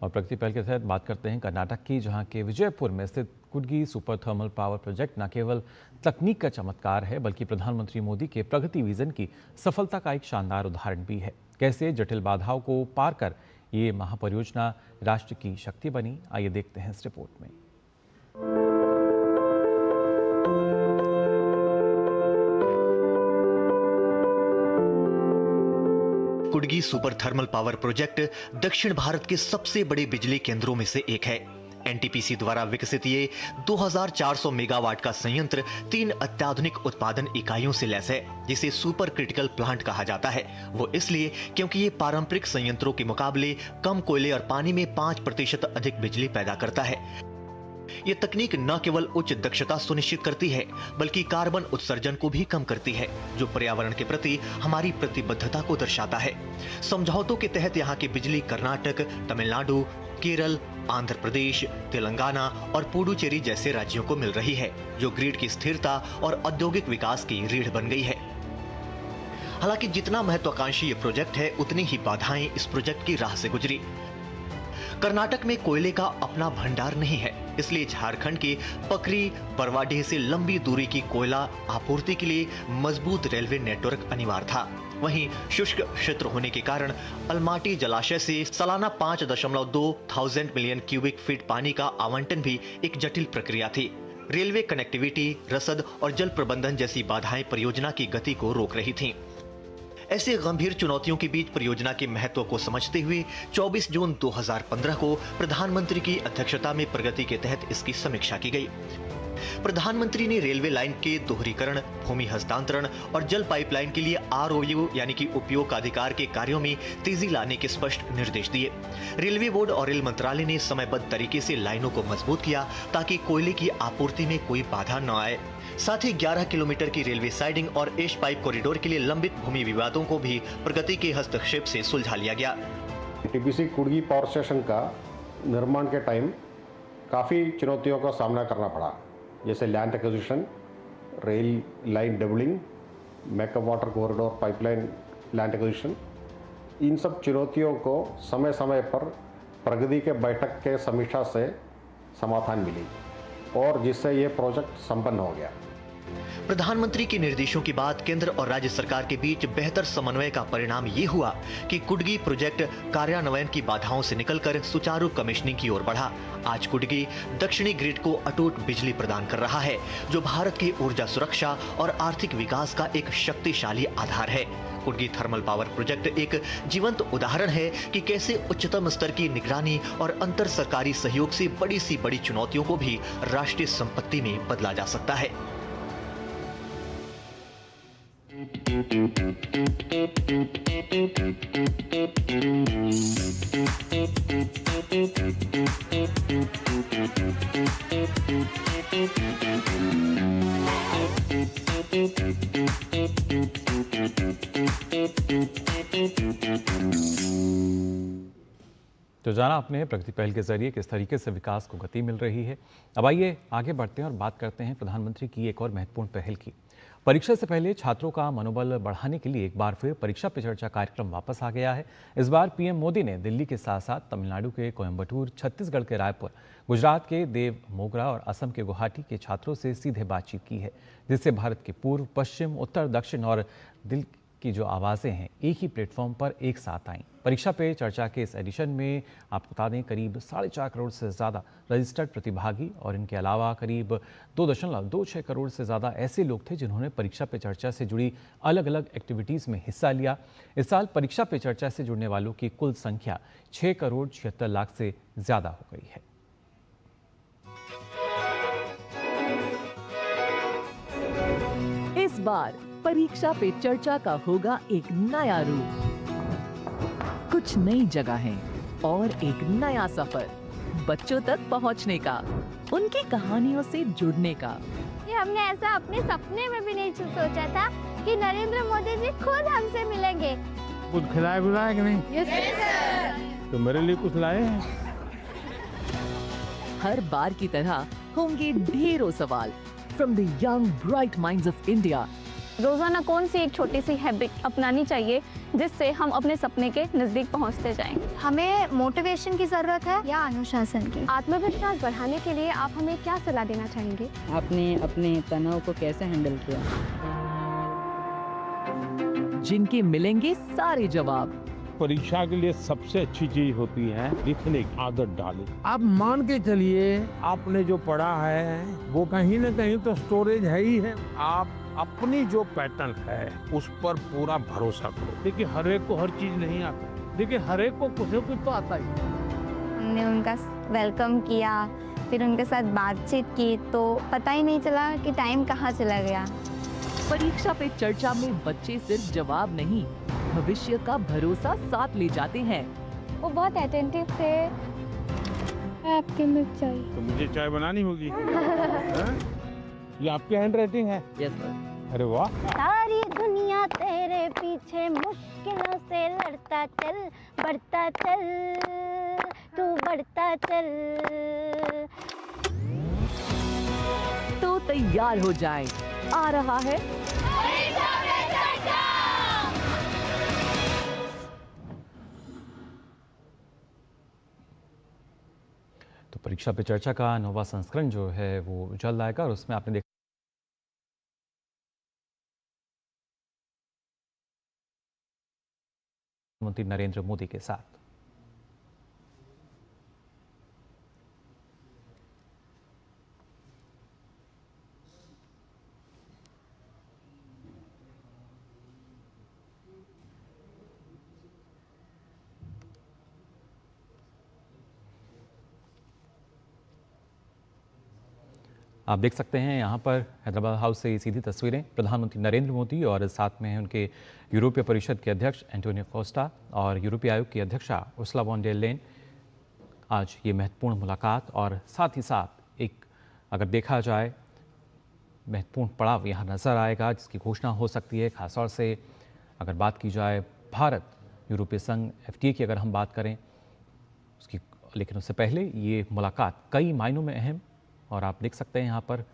और प्रगति पहल के तहत बात करते हैं कर्नाटक की, जहां के विजयपुर में स्थित कुडगी सुपर थर्मल पावर प्रोजेक्ट न केवल तकनीक का चमत्कार है बल्कि प्रधानमंत्री मोदी के प्रगति विजन की सफलता का एक शानदार उदाहरण भी है। कैसे जटिल बाधाओं को पार कर ये महापरियोजना राष्ट्र की शक्ति बनी, आइए देखते हैं इस रिपोर्ट में। कुडगी सुपर थर्मल पावर प्रोजेक्ट दक्षिण भारत के सबसे बड़े बिजली केंद्रों में से एक है। एनटीपीसी द्वारा विकसित ये 2400 मेगावाट का संयंत्र 3 अत्याधुनिक उत्पादन इकाइयों से लैस है, जिसे सुपर क्रिटिकल प्लांट कहा जाता है। वो इसलिए क्योंकि ये पारंपरिक संयंत्रों के मुकाबले कम कोयले और पानी में 5% अधिक बिजली पैदा करता है। ये तकनीक न केवल उच्च दक्षता सुनिश्चित करती है, बल्कि कार्बन उत्सर्जन को भी कम करती है, जो पर्यावरण के प्रति हमारी प्रतिबद्धता को दर्शाता है। समझौतों के तहत यहाँ की बिजली कर्नाटक, तमिलनाडु, केरल, आंध्र प्रदेश, तेलंगाना और पुडुचेरी जैसे राज्यों को मिल रही है, जो ग्रिड की स्थिरता और औद्योगिक विकास की रीढ़ बन गई है। हालांकि जितना महत्वाकांक्षी ये प्रोजेक्ट है, उतनी ही बाधाएं इस प्रोजेक्ट की राह से गुजरी। कर्नाटक में कोयले का अपना भंडार नहीं है, इसलिए झारखंड के पकरी बरवाडीह से लंबी दूरी की कोयला आपूर्ति के लिए मजबूत रेलवे नेटवर्क अनिवार्य था। वहीं शुष्क क्षेत्र होने के कारण अलमाटी जलाशय से सालाना 5.2 मिलियन क्यूबिक फीट पानी का आवंटन भी एक जटिल प्रक्रिया थी। रेलवे कनेक्टिविटी, रसद और जल प्रबंधन जैसी बाधाएं परियोजना की गति को रोक रही थीं। ऐसे गंभीर चुनौतियों के बीच परियोजना के महत्व को समझते हुए 24 जून 2015 को प्रधानमंत्री की अध्यक्षता में प्रगति के तहत इसकी समीक्षा की गई। प्रधानमंत्री ने रेलवे लाइन के दोहरीकरण, भूमि हस्तांतरण और जल पाइपलाइन के लिए ROU यानी कि उपयोग का अधिकार के कार्यों में तेजी लाने के स्पष्ट निर्देश दिए। रेलवे बोर्ड और रेल मंत्रालय ने समयबद्ध तरीके से लाइनों को मजबूत किया ताकि कोयले की आपूर्ति में कोई बाधा न आए। साथ ही 11 किलोमीटर की रेलवे साइडिंग और एश पाइप कॉरिडोर के लिए लंबित भूमि विवादों को भी प्रगति के हस्तक्षेप से सुलझा लिया गया। टीपीसी कुडगी पावर स्टेशन का निर्माण के टाइम काफ़ी चुनौतियों का सामना करना पड़ा, जैसे land acquisition, rail line doubling, मैकअप water corridor pipeline land acquisition. इन सब चुनौतियों को समय समय पर प्रगति के बैठक के समीक्षा से समाधान मिली और जिससे ये प्रोजेक्ट संपन्न हो गया। प्रधानमंत्री के निर्देशों के बाद केंद्र और राज्य सरकार के बीच बेहतर समन्वय का परिणाम ये हुआ कि कुडगी प्रोजेक्ट कार्यान्वयन की बाधाओं से निकलकर सुचारू कमीशनिंग की ओर बढ़ा। आज कुडगी दक्षिणी ग्रिड को अटूट बिजली प्रदान कर रहा है, जो भारत की ऊर्जा सुरक्षा और आर्थिक विकास का एक शक्तिशाली आधार है। कुडगी थर्मल पावर प्रोजेक्ट एक जीवंत उदाहरण है कि कैसे उच्चतम स्तर की निगरानी और अंतर सरकारी सहयोग से बड़ी सी बड़ी चुनौतियों को भी राष्ट्रीय संपत्ति में बदला जा सकता है। तो जाना आपने प्रगति पहल के जरिए किस तरीके से विकास को गति मिल रही है। अब आइए आगे बढ़ते हैं और बात करते हैं प्रधानमंत्री की एक और महत्वपूर्ण पहल की। परीक्षा से पहले छात्रों का मनोबल बढ़ाने के लिए एक बार फिर परीक्षा पे चर्चा कार्यक्रम वापस आ गया है। इस बार पीएम मोदी ने दिल्ली के साथ साथ तमिलनाडु के कोयम्बटूर, छत्तीसगढ़ के रायपुर, गुजरात के देव मोगरा और असम के गुवाहाटी के छात्रों से सीधे बातचीत की है, जिससे भारत के पूर्व, पश्चिम, उत्तर, दक्षिण और दिल की जो आवाज़ें हैं एक ही प्लेटफॉर्म पर एक साथ आईं। परीक्षा पे चर्चा के इस एडिशन में आपको बता दें करीब 4.5 करोड़ से ज़्यादा रजिस्टर्ड प्रतिभागी और इनके अलावा करीब 2.26 करोड़ से ज़्यादा ऐसे लोग थे जिन्होंने परीक्षा पे चर्चा से जुड़ी अलग अलग एक्टिविटीज़ में हिस्सा लिया। इस साल परीक्षा पे चर्चा से जुड़ने वालों की कुल संख्या 6 करोड़ 76 लाख से ज़्यादा हो गई है। इस बार परीक्षा पे चर्चा का होगा एक नया रूप, कुछ नई जगहें और एक नया सफर बच्चों तक पहुंचने का, उनकी कहानियों से जुड़ने का। ये हमने ऐसा अपने सपने में भी नहीं सोचा था कि नरेंद्र मोदी जी खुद हमसे मिलेंगे। कुछ खिलाए बुलाए कि नहीं? Yes sir. तो मेरे लिए कुछ लाए हैं? हर बार की तरह होंगे ढेरों सवाल from the young bright minds of India. रोजाना कौन सी एक छोटी सी हैबिट अपनानी चाहिए जिससे हम अपने सपने के नजदीक पहुंचते जाएं? हमें मोटिवेशन की जरूरत है या अनुशासन की? आत्मविश्वास बढ़ाने के लिए आप हमें क्या सलाह देना चाहेंगे? आपने अपने तनाव को कैसे हैंडल किया? जिनके मिलेंगे सारे जवाब। परीक्षा के लिए सबसे अच्छी चीज होती है लिखने की आदत डालें। आप मान के चलिए आपने जो पढ़ा है वो कहीं न कहीं तो स्टोरेज है ही है। आप अपनी जो पैटर्न है उस पर पूरा भरोसा करो। देखिए हर एक को हर चीज नहीं आती, देखिए हर एक को कुछ न कुछ तो आता ही। हमने उनका वेलकम किया, फिर उनके साथ बातचीत की, तो पता ही नहीं चला कि टाइम कहाँ चला गया। परीक्षा पे चर्चा में बच्चे सिर्फ जवाब नहीं, भविष्य का भरोसा साथ ले जाते हैं। वो बहुत अटेंटिव थे। आपके मिल्क चाय। तो मुझे चाय बनानी होगी। ये आपकी हैंड राइटिंग है? Yes sir. अरे वाह। सारी दुनिया तेरे पीछे मुश्किलों से लड़ता चल, बढ़ता चल, तू बढ़ता चल। तो तैयार हो जाएं, आ रहा है तो परीक्षा पे चर्चा का 9वां संस्करण जो है वो जल्द आएगा और उसमें आपने देखा प्रधानमंत्री नरेंद्र मोदी के साथ। आप देख सकते हैं यहाँ पर हैदराबाद हाउस से सीधी तस्वीरें प्रधानमंत्री नरेंद्र मोदी और साथ में हैं उनके यूरोपीय परिषद के अध्यक्ष एंटोनियो कोस्टा और यूरोपीय आयोग की अध्यक्षा उर्सुला वॉन डेर लेyen। आज ये महत्वपूर्ण मुलाकात और साथ ही साथ एक अगर देखा जाए महत्वपूर्ण पड़ाव यहाँ नज़र आएगा जिसकी घोषणा हो सकती है। खासतौर से अगर बात की जाए भारत यूरोपीय संघ FTA की अगर हम बात करें उसकी, लेकिन उससे पहले ये मुलाकात कई मायनों में अहम और आप देख सकते हैं यहाँ पर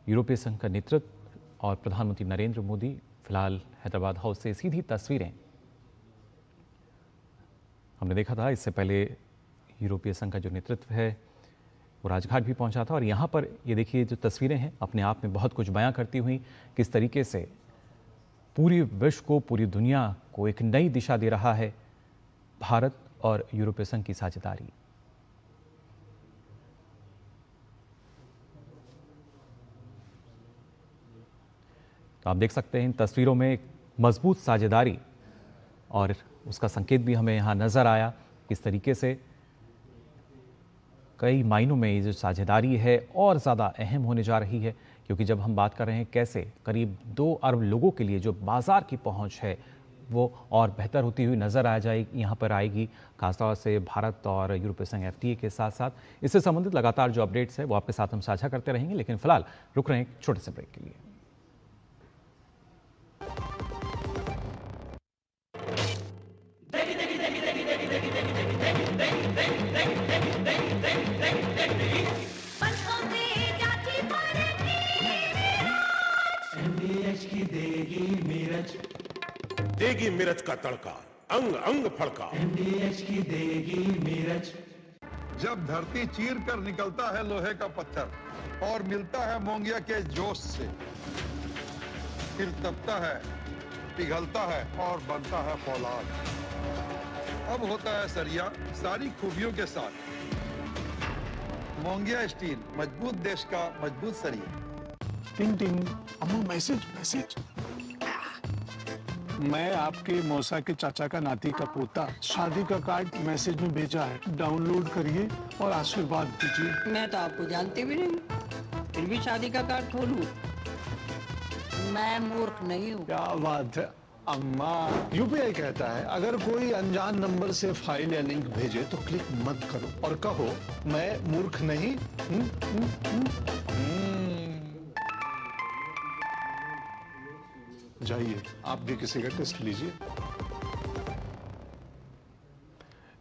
यूरोपीय संघ का नेतृत्व और प्रधानमंत्री नरेंद्र मोदी। फिलहाल हैदराबाद हाउस से सीधी तस्वीरें हमने देखा था, इससे पहले यूरोपीय संघ का जो नेतृत्व है वो राजघाट भी पहुंचा था और यहाँ पर ये देखिए जो तस्वीरें हैं अपने आप में बहुत कुछ बयां करती हुई किस तरीके से पूरी विश्व को, पूरी दुनिया को एक नई दिशा दे रहा है भारत और यूरोपीय संघ की साझेदारी। तो आप देख सकते हैं इन तस्वीरों में एक मजबूत साझेदारी और उसका संकेत भी हमें यहाँ नज़र आया किस तरीके से कई मायनों में ये जो साझेदारी है और ज़्यादा अहम होने जा रही है, क्योंकि जब हम बात कर रहे हैं कैसे करीब 2 अरब लोगों के लिए जो बाज़ार की पहुंच है वो और बेहतर होती हुई नज़र आ जाएगी, यहाँ पर आएगी खासतौर से भारत और यूरोपीय संघ FTA के साथ साथ। इससे संबंधित लगातार जो अपडेट्स है वो आपके साथ हम साझा करते रहेंगे, लेकिन फिलहाल रुक रहे हैं एक छोटे से ब्रेक के लिए। देगी मिर्च का तड़का, अंग अंग फड़का। की देगी मिर्च। जब धरती चीर कर निकलता है लोहे का पत्थर और मिलता है मोंगिया के जोश से, फिर तपता है, पिघलता है और बनता है फौलाद। अब होता है सरिया सारी खूबियों के साथ। मोंगिया स्टील, मजबूत देश का मजबूत सरिया। टिंग टिंग, अम्मू मैसेज मैसेज। मैं आपके मौसा के चाचा का नाती का पोता, शादी का कार्ड मैसेज में भेजा है, डाउनलोड करिए और आशीर्वाद दीजिए। मैं तो आपको जानती भी नहीं, फिर भी शादी का कार्ड खोलूं? मैं मूर्ख नहीं हूँ। क्या बात है अम्मा। UPI कहता है अगर कोई अनजान नंबर से फाइल या लिंक भेजे तो क्लिक मत करो और कहो मैं मूर्ख नहीं। जाइए आप भी किसी का टेस्ट लीजिए।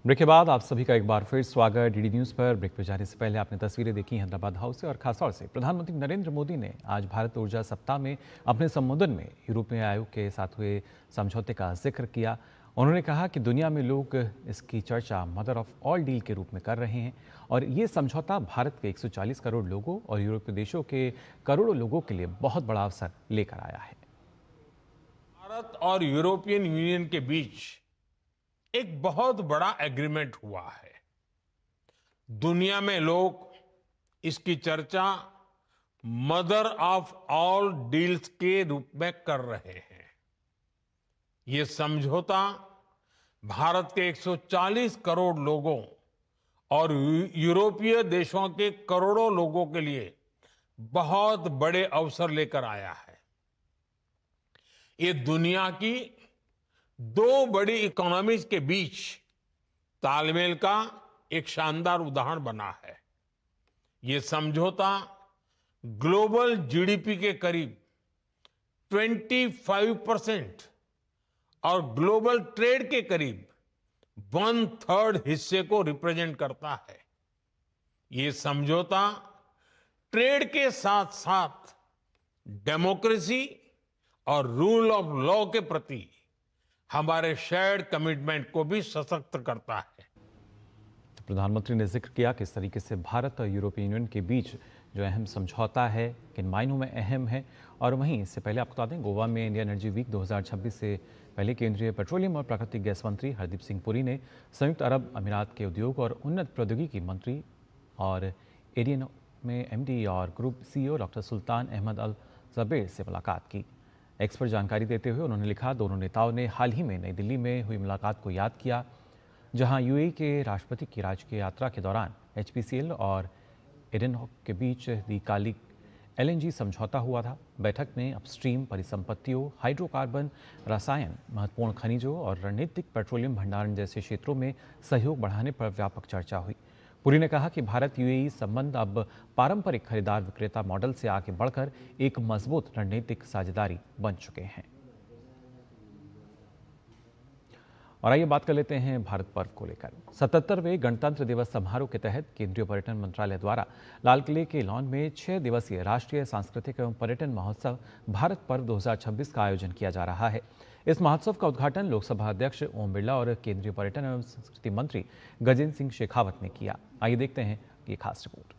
ब्रेक के बाद आप सभी का एक बार फिर स्वागत DD न्यूज़ पर। ब्रेक पर जाने से पहले आपने तस्वीरें देखी हैदराबाद हाउस से और खासतौर से प्रधानमंत्री नरेंद्र मोदी ने आज भारत ऊर्जा सप्ताह में अपने संबोधन में यूरोपीय आयोग के साथ हुए समझौते का जिक्र किया। उन्होंने कहा कि दुनिया में लोग इसकी चर्चा मदर ऑफ ऑल डील के रूप में कर रहे हैं और ये समझौता भारत के 140 करोड़ लोगों और यूरोपीय देशों के करोड़ों लोगों के लिए बहुत बड़ा अवसर लेकर आया है। भारत और यूरोपियन यूनियन के बीच एक बहुत बड़ा एग्रीमेंट हुआ है। दुनिया में लोग इसकी चर्चा मदर ऑफ ऑल डील्स के रूप में कर रहे हैं। ये समझौता भारत के 140 करोड़ लोगों और यूरोपीय देशों के करोड़ों लोगों के लिए बहुत बड़े अवसर लेकर आया है। ये दुनिया की दो बड़ी इकोनॉमीज के बीच तालमेल का एक शानदार उदाहरण बना है। ये समझौता ग्लोबल जीडीपी के करीब 25% और ग्लोबल ट्रेड के करीब 1/3 हिस्से को रिप्रेजेंट करता है। ये समझौता ट्रेड के साथ साथ डेमोक्रेसी और रूल ऑफ लॉ के प्रति हमारे शेयर्ड कमिटमेंट को भी सशक्त करता है। प्रधानमंत्री ने जिक्र किया किस तरीके से भारत और यूरोपीय यूनियन के बीच जो अहम समझौता है किन मायनों में अहम है। और वहीं इससे पहले आपको बता दें, गोवा में इंडिया एनर्जी वीक 2026 से पहले केंद्रीय पेट्रोलियम और प्राकृतिक गैस मंत्री हरदीप सिंह पुरी ने संयुक्त अरब अमीरात के उद्योग और उन्नत प्रौद्योगिकी मंत्री और एरियन में एमडी और ग्रुप सीईओ डॉक्टर सुल्तान अहमद अल ज़बेर से मुलाकात की। एक्स पर जानकारी देते हुए उन्होंने लिखा, दोनों नेताओं ने हाल ही में नई दिल्ली में हुई मुलाकात को याद किया, जहां यूएई के राष्ट्रपति की राजकीय यात्रा के दौरान एचपीसीएल और एडेन के बीच दीर्घकालिक एलएनजी समझौता हुआ था। बैठक में अपस्ट्रीम परिसंपत्तियों, हाइड्रोकार्बन, रसायन, महत्वपूर्ण खनिजों और रणनीतिक पेट्रोलियम भंडारण जैसे क्षेत्रों में सहयोग बढ़ाने पर व्यापक चर्चा हुई। पुरी ने कहा कि भारत यूएई संबंध अब पारंपरिक खरीदार विक्रेता मॉडल से आगे बढ़कर एक मजबूत रणनीतिक साझेदारी बन चुके हैं। और आइए बात कर लेते हैं भारत पर्व को लेकर। 77वें गणतंत्र दिवस समारोह के तहत केंद्रीय पर्यटन मंत्रालय द्वारा लाल किले के लॉन में 6 दिवसीय राष्ट्रीय सांस्कृतिक एवं पर्यटन महोत्सव भारत पर्व 2026 का आयोजन किया जा रहा है। इस महोत्सव का उद्घाटन लोकसभा अध्यक्ष ओम बिरला और केंद्रीय पर्यटन एवं संस्कृति मंत्री गजेंद्र सिंह शेखावत ने किया। आइए देखते हैं ये खास रिपोर्ट।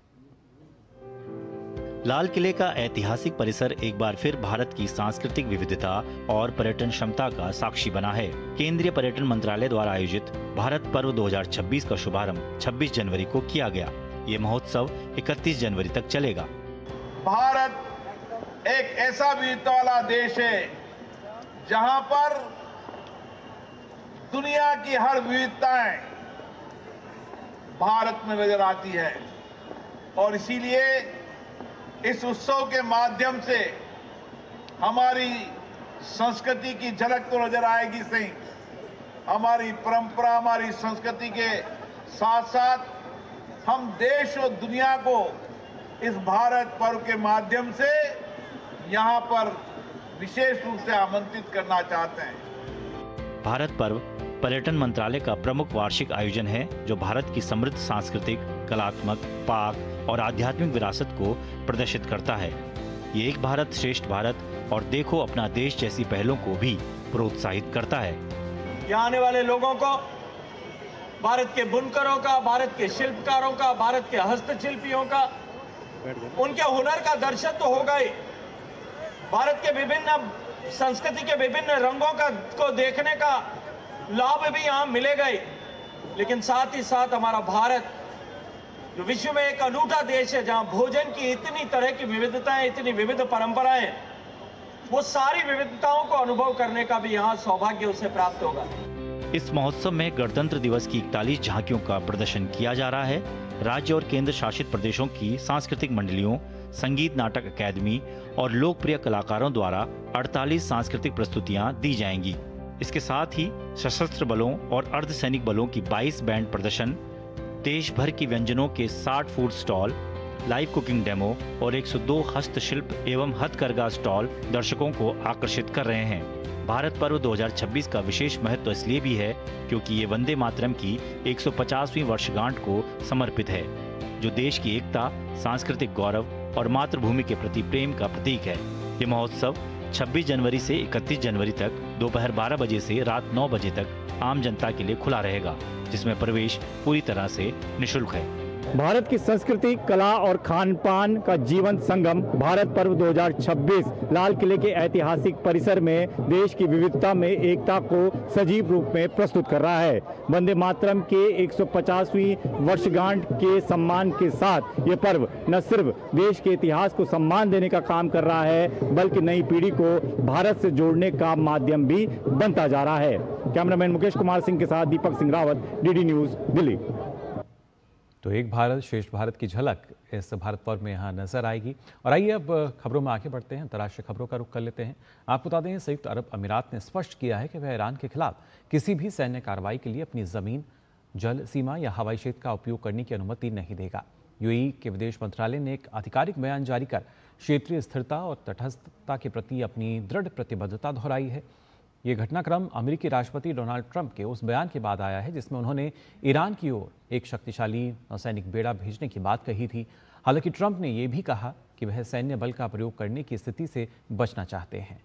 लाल किले का ऐतिहासिक परिसर एक बार फिर भारत की सांस्कृतिक विविधता और पर्यटन क्षमता का साक्षी बना है। केंद्रीय पर्यटन मंत्रालय द्वारा आयोजित भारत पर्व 2026 का शुभारंभ 26 जनवरी को किया गया। ये महोत्सव 31 जनवरी तक चलेगा। भारत एक ऐसा विविधता वाला देश है जहां पर दुनिया की हर विविधताएं भारत में नजर आती है और इसीलिए इस उत्सव के माध्यम से हमारी संस्कृति की झलक तो नजर आएगी सही, हमारी परंपरा, हमारी संस्कृति के साथ साथ हम देश और दुनिया को इस भारत पर्व के माध्यम से यहां पर विशेष रूप से आमंत्रित करना चाहते हैं। भारत पर्व पर्यटन मंत्रालय का प्रमुख वार्षिक आयोजन है जो भारत की समृद्ध सांस्कृतिक, कलात्मक, पाक और आध्यात्मिक विरासत को प्रदर्शित करता है। ये एक भारत श्रेष्ठ भारत और देखो अपना देश जैसी पहलों को भी प्रोत्साहित करता है। यहाँ आने वाले लोगों को भारत के बुनकरों का, भारत के शिल्पकारों का, भारत के हस्तशिल्पियों का, उनके हुनर का दर्शन तो होगा ही, भारत के विभिन्न संस्कृति के विभिन्न रंगों का को देखने का लाभ भी यहाँ मिलेगा ही, लेकिन साथ ही साथ हमारा भारत जो विश्व में एक अनूठा देश है जहां भोजन की इतनी तरह की विविधताएं, इतनी विविध परंपराएं, वो सारी विविधताओं को अनुभव करने का भी यहाँ सौभाग्य उसे प्राप्त होगा। इस महोत्सव में गणतंत्र दिवस की 41 झांकियों का प्रदर्शन किया जा रहा है। राज्य और केंद्र शासित प्रदेशों की सांस्कृतिक मंडलियों, संगीत नाटक अकादमी और लोकप्रिय कलाकारों द्वारा 48 सांस्कृतिक प्रस्तुतियां दी जाएंगी। इसके साथ ही सशस्त्र बलों और अर्धसैनिक बलों की 22 बैंड प्रदर्शन, देश भर की व्यंजनों के 60 food stall, live cooking demo और 102 हस्तशिल्प एवं हथकरघा स्टॉल दर्शकों को आकर्षित कर रहे हैं। भारत पर्व 2026 का विशेष महत्व इसलिए भी है क्योंकि ये वंदे मातरम की 150वीं वर्षगांठ को समर्पित है, जो देश की एकता, सांस्कृतिक गौरव और मातृभूमि के प्रति प्रेम का प्रतीक है। ये महोत्सव 26 जनवरी से 31 जनवरी तक दोपहर 12 बजे से रात 9 बजे तक आम जनता के लिए खुला रहेगा, जिसमें प्रवेश पूरी तरह से निःशुल्क है। भारत की संस्कृति, कला और खान पान का जीवंत संगम भारत पर्व 2026 लाल किले के ऐतिहासिक परिसर में देश की विविधता में एकता को सजीव रूप में प्रस्तुत कर रहा है। वंदे मातरम के 150वीं वर्षगांठ के सम्मान के साथ ये पर्व न सिर्फ देश के इतिहास को सम्मान देने का काम कर रहा है, बल्कि नई पीढ़ी को भारत से जोड़ने का माध्यम भी बनता जा रहा है। कैमरामैन मुकेश कुमार सिंह के साथ दीपक सिंह रावत, डीडी न्यूज, दिल्ली। तो एक भारत श्रेष्ठ भारत की झलक इस भारत पर्व में यहाँ नजर आएगी। और आइए अब खबरों में आगे बढ़ते हैं, अंतर्राष्ट्रीय खबरों का रुख कर लेते हैं। आपको बता दें, संयुक्त अरब अमीरात ने स्पष्ट किया है कि वह ईरान के खिलाफ किसी भी सैन्य कार्रवाई के लिए अपनी जमीन, जल सीमा या हवाई क्षेत्र का उपयोग करने की अनुमति नहीं देगा। यूएई के विदेश मंत्रालय ने एक आधिकारिक बयान जारी कर क्षेत्रीय स्थिरता और तटस्थता के प्रति अपनी दृढ़ प्रतिबद्धता दोहराई है। ये घटनाक्रम अमेरिकी राष्ट्रपति डोनाल्ड ट्रंप के उस बयान के बाद आया है जिसमें उन्होंने ईरान की ओर एक शक्तिशाली नौसैनिक बेड़ा भेजने की बात कही थी। हालांकि ट्रंप ने यह भी कहा कि वह सैन्य बल का प्रयोग करने की स्थिति से बचना चाहते हैं।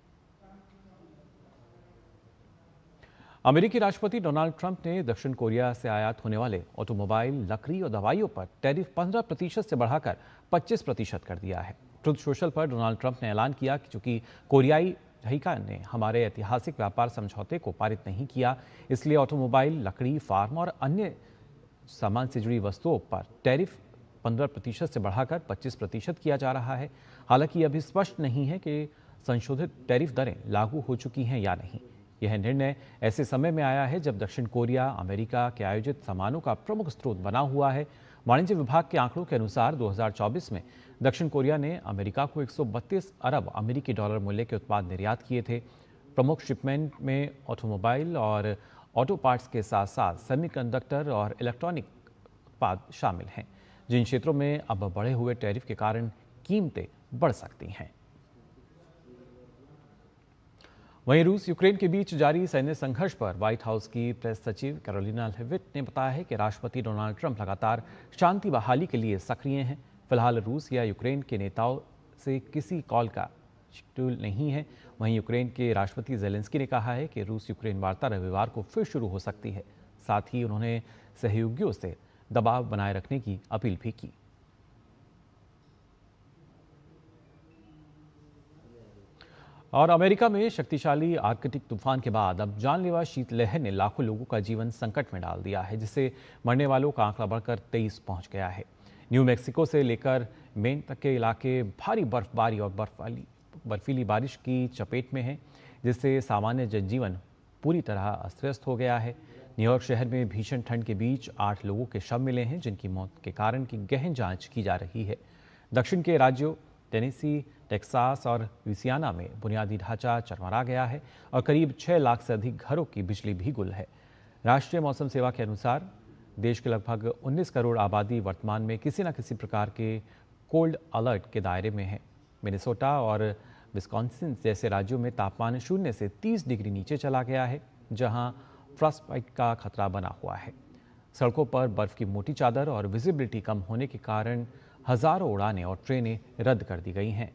अमेरिकी राष्ट्रपति डोनाल्ड ट्रंप ने दक्षिण कोरिया से आयात होने वाले ऑटोमोबाइल, लकड़ी और दवाइयों पर टैरिफ 15% से बढ़ाकर 25% कर दिया है। ट्रुथ सोशल पर डोनाल्ड ट्रंप ने ऐलान किया कि चूंकि कोरियाई तहरीका ने हमारे ऐतिहासिक व्यापार समझौते को पारित नहीं किया, इसलिए ऑटोमोबाइल, लकड़ी, फार्म और अन्य सामान से जुड़ी वस्तुओं पर टैरिफ 15% से बढ़ाकर 25% किया जा रहा है। हालांकि अभी स्पष्ट नहीं है कि संशोधित टैरिफ दरें लागू हो चुकी हैं या नहीं। यह निर्णय ऐसे समय में आया है जब दक्षिण कोरिया अमेरिका के आयोजित सामानों का प्रमुख स्रोत बना हुआ है। वाणिज्य विभाग के आंकड़ों के अनुसार 2024 में दक्षिण कोरिया ने अमेरिका को 132 अरब अमेरिकी डॉलर मूल्य के उत्पाद निर्यात किए थे। प्रमुख शिपमेंट में ऑटोमोबाइल और ऑटो पार्ट्स के साथ साथ सेमीकंडक्टर और इलेक्ट्रॉनिक उत्पाद शामिल हैं, जिन क्षेत्रों में अब बढ़े हुए टैरिफ के कारण कीमतें बढ़ सकती हैं। वहीं रूस यूक्रेन के बीच जारी सैन्य संघर्ष पर व्हाइट हाउस की प्रेस सचिव कैरोलिना लेविट ने बताया है कि राष्ट्रपति डोनाल्ड ट्रंप लगातार शांति बहाली के लिए सक्रिय हैं। फिलहाल रूस या यूक्रेन के नेताओं से किसी कॉल का शेड्यूल नहीं है। वहीं यूक्रेन के राष्ट्रपति जेलेंस्की ने कहा है कि रूस यूक्रेन वार्ता रविवार को फिर शुरू हो सकती है। साथ ही उन्होंने सहयोगियों से दबाव बनाए रखने की अपील भी की। और अमेरिका में शक्तिशाली आर्कटिक तूफान के बाद अब जानलेवा शीतलहर ने लाखों लोगों का जीवन संकट में डाल दिया है, जिससे मरने वालों का आंकड़ा बढ़कर 23 पहुंच गया है। न्यू मैक्सिको से लेकर मेन तक के इलाके भारी बर्फबारी और बर्फीली बारिश की चपेट में हैं, जिससे सामान्य जनजीवन पूरी तरह अस्त व्यस्त हो गया है। न्यूयॉर्क शहर में भीषण ठंड के बीच 8 लोगों के शव मिले हैं, जिनकी मौत के कारण की गहन जांच की जा रही है। दक्षिण के राज्यों टेनेसी, टेक्सास और लुइसियाना में बुनियादी ढांचा चरमरा गया है और करीब 6 लाख से अधिक घरों की बिजली भी गुल है। राष्ट्रीय मौसम सेवा के अनुसार देश के लगभग 19 करोड़ आबादी वर्तमान में किसी न किसी प्रकार के कोल्ड अलर्ट के दायरे में है। मिनेसोटा और विस्कॉन्सिन जैसे राज्यों में तापमान 0 से 30 डिग्री नीचे चला गया है, जहां फ्रॉस्टबाइट का खतरा बना हुआ है। सड़कों पर बर्फ की मोटी चादर और विजिबिलिटी कम होने के कारण हजारों उड़ानें और ट्रेनें रद्द कर दी गई हैं।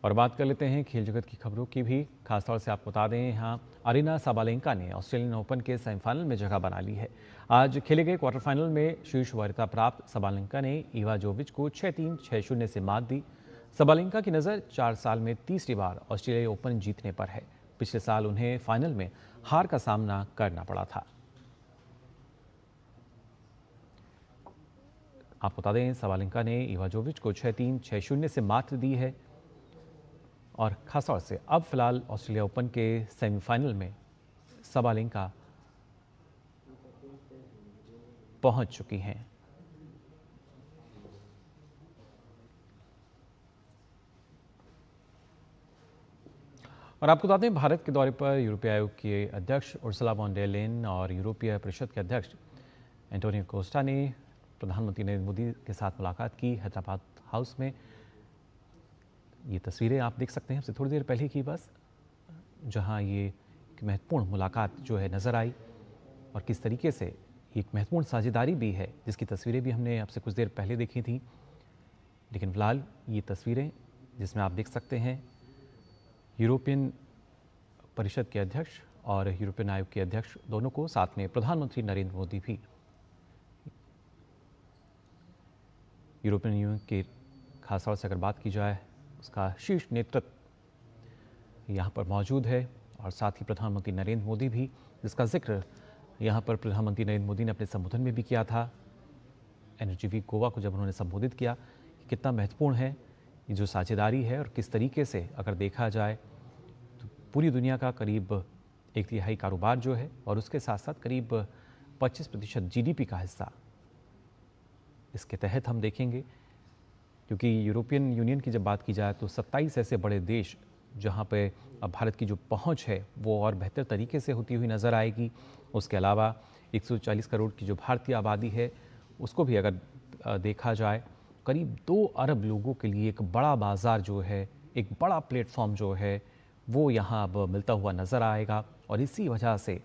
और बात कर लेते हैं खेल जगत की खबरों की भी। खासतौर से आपको बता दें, यहाँ अरीना साबालेंका ने ऑस्ट्रेलियन ओपन के सेमीफाइनल में जगह बना ली है। आज खेले गए क्वार्टर फाइनल में शीर्ष वरीयता प्राप्त साबालेंका ने इवा जोविच को 6-3, 6-0 से मात दी। साबालेंका की नज़र 4 साल में तीसरी बार ऑस्ट्रेलियाई ओपन जीतने पर है। पिछले साल उन्हें फाइनल में हार का सामना करना पड़ा था। आपको बता दें, साबालेंका ने इवा जोविच को 6-3, 6-0 से मात दी है। और खासतौर से अब फिलहाल ऑस्ट्रेलिया ओपन के सेमीफाइनल में साबालेंका पहुंच चुकी हैं। और आपको बता दें, भारत के दौरे पर यूरोपीय आयोग के अध्यक्ष उर्सुला वॉन डेर लेयन और यूरोपीय परिषद के अध्यक्ष एंटोनियो कोस्टा ने प्रधानमंत्री नरेंद्र मोदी के साथ मुलाकात की हैदराबाद हाउस में। ये तस्वीरें आप देख सकते हैं, हमसे थोड़ी देर पहले की बस, जहां ये एक महत्वपूर्ण मुलाकात जो है नज़र आई और किस तरीके से एक महत्वपूर्ण साझेदारी भी है, जिसकी तस्वीरें भी हमने आपसे कुछ देर पहले देखी थी। लेकिन फिलहाल ये तस्वीरें जिसमें आप देख सकते हैं यूरोपियन परिषद के अध्यक्ष और यूरोपियन आयोग के अध्यक्ष दोनों को, साथ में प्रधानमंत्री नरेंद्र मोदी भी यूरोपियन यूनियन के खासतौर से अगर बात की जाए उसका शीर्ष नेतृत्व यहाँ पर मौजूद है और साथ ही प्रधानमंत्री नरेंद्र मोदी भी, जिसका जिक्र यहाँ पर प्रधानमंत्री नरेंद्र मोदी ने अपने संबोधन में भी किया था। एनर्जी वीक गोवा को जब उन्होंने संबोधित किया कि कितना महत्वपूर्ण है ये जो साझेदारी है और किस तरीके से अगर देखा जाए तो पूरी दुनिया का करीब 1/3 कारोबार जो है और उसके साथ साथ करीब 25% जीडीपी का हिस्सा इसके तहत हम देखेंगे। क्योंकि यूरोपियन यूनियन की जब बात की जाए तो 27 ऐसे बड़े देश जहां पे अब भारत की जो पहुंच है वो और बेहतर तरीके से होती हुई नज़र आएगी। उसके अलावा 140 करोड़ की जो भारतीय आबादी है उसको भी अगर देखा जाए, करीब 2 अरब लोगों के लिए एक बड़ा बाज़ार जो है, एक बड़ा प्लेटफॉर्म जो है वो यहाँ अब मिलता हुआ नज़र आएगा। और इसी वजह से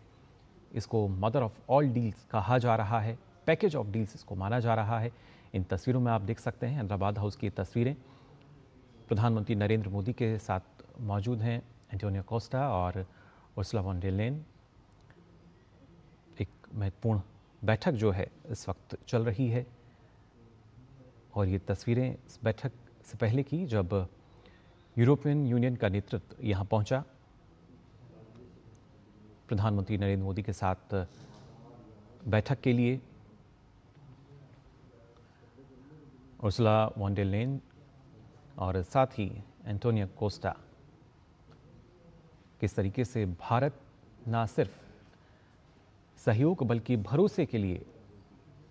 इसको मदर ऑफ ऑल डील्स कहा जा रहा है, पैकेज ऑफ डील्स इसको माना जा रहा है। इन तस्वीरों में आप देख सकते हैं हैदराबाद हाउस की तस्वीरें। प्रधानमंत्री नरेंद्र मोदी के साथ मौजूद हैं एंटोनियो कोस्टा और उर्सुला वॉन डेर लेyen। एक महत्वपूर्ण बैठक जो है इस वक्त चल रही है और ये तस्वीरें इस बैठक से पहले की जब यूरोपियन यूनियन का नेतृत्व यहाँ पहुँचा। प्रधानमंत्री नरेंद्र मोदी के साथ बैठक के लिए उर्सुला वॉन डेर लेyen और साथ ही एंटोनियो कोस्टा किस तरीके से भारत ना सिर्फ सहयोग बल्कि भरोसे के लिए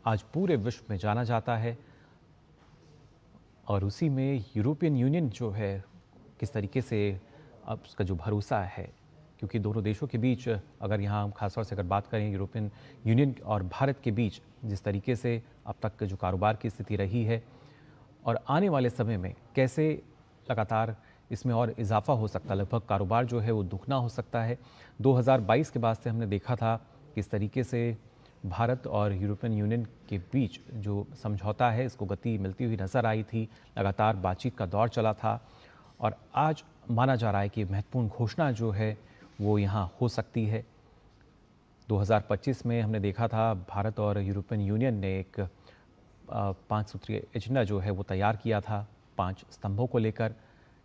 आज पूरे विश्व में जाना जाता है और उसी में यूरोपियन यूनियन जो है किस तरीके से अब उसका जो भरोसा है। क्योंकि दोनों देशों के बीच अगर यहाँ हम खासतौर से अगर बात करें यूरोपियन यूनियन और भारत के बीच जिस तरीके से अब तक जो कारोबार की स्थिति रही है और आने वाले समय में कैसे लगातार इसमें और इजाफा हो सकता है, लगभग कारोबार जो है वो दुगना हो सकता है। 2022 के बाद से हमने देखा था किस तरीके से भारत और यूरोपियन यूनियन के बीच जो समझौता है इसको गति मिलती हुई नज़र आई थी, लगातार बातचीत का दौर चला था और आज माना जा रहा है कि महत्वपूर्ण घोषणा जो है वो यहाँ हो सकती है। 2025 में हमने देखा था भारत और यूरोपियन यूनियन ने एक 5 सूत्रीय एजेंडा जो है वो तैयार किया था 5 स्तंभों को लेकर,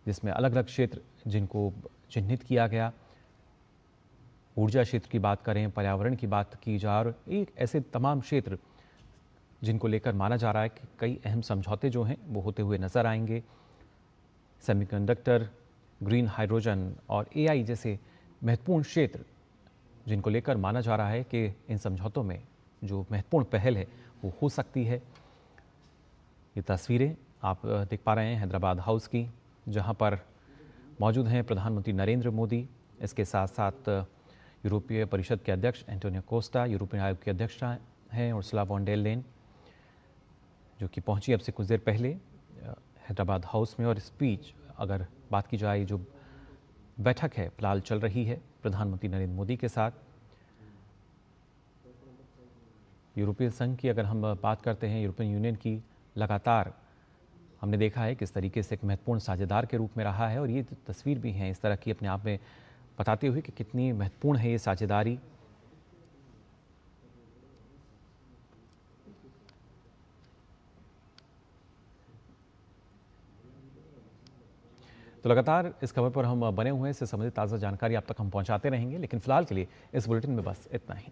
जिसमें अलग अलग क्षेत्र जिनको चिन्हित किया गया। ऊर्जा क्षेत्र की बात करें, पर्यावरण की बात की जाए और एक ऐसे तमाम क्षेत्र जिनको लेकर माना जा रहा है कि कई अहम समझौते जो हैं वो होते हुए नज़र आएंगे। सेमीकंडक्टर, ग्रीन हाइड्रोजन और एआई जैसे महत्वपूर्ण क्षेत्र जिनको लेकर माना जा रहा है कि इन समझौतों में जो महत्वपूर्ण पहल है वो हो सकती है। ये तस्वीरें आप देख पा रहे हैं हैदराबाद हाउस की, जहां पर मौजूद हैं प्रधानमंत्री नरेंद्र मोदी, इसके साथ साथ यूरोपीय परिषद के अध्यक्ष एंटोनियो कोस्टा, यूरोपीय आयोग के अध्यक्ष हैं उर्सुला वॉन डेर लेyen, जो कि पहुंची अब से कुछ देर पहले हैदराबाद हाउस में। और स्पीच अगर बात की जाए, जो बैठक है फिलहाल चल रही है प्रधानमंत्री नरेंद्र मोदी के साथ। यूरोपीय संघ की अगर हम बात करते हैं, यूरोपियन यूनियन की, लगातार हमने देखा है किस तरीके से एक महत्वपूर्ण साझेदार के रूप में रहा है और ये तस्वीर भी हैं इस तरह की अपने आप में बताते हुए कि कितनी महत्वपूर्ण है ये साझेदारी। तो लगातार इस खबर पर हम बने हुए हैं, इससे संबंधित ताज़ा जानकारी आप तक हम पहुंचाते रहेंगे, लेकिन फिलहाल के लिए इस बुलेटिन में बस इतना ही।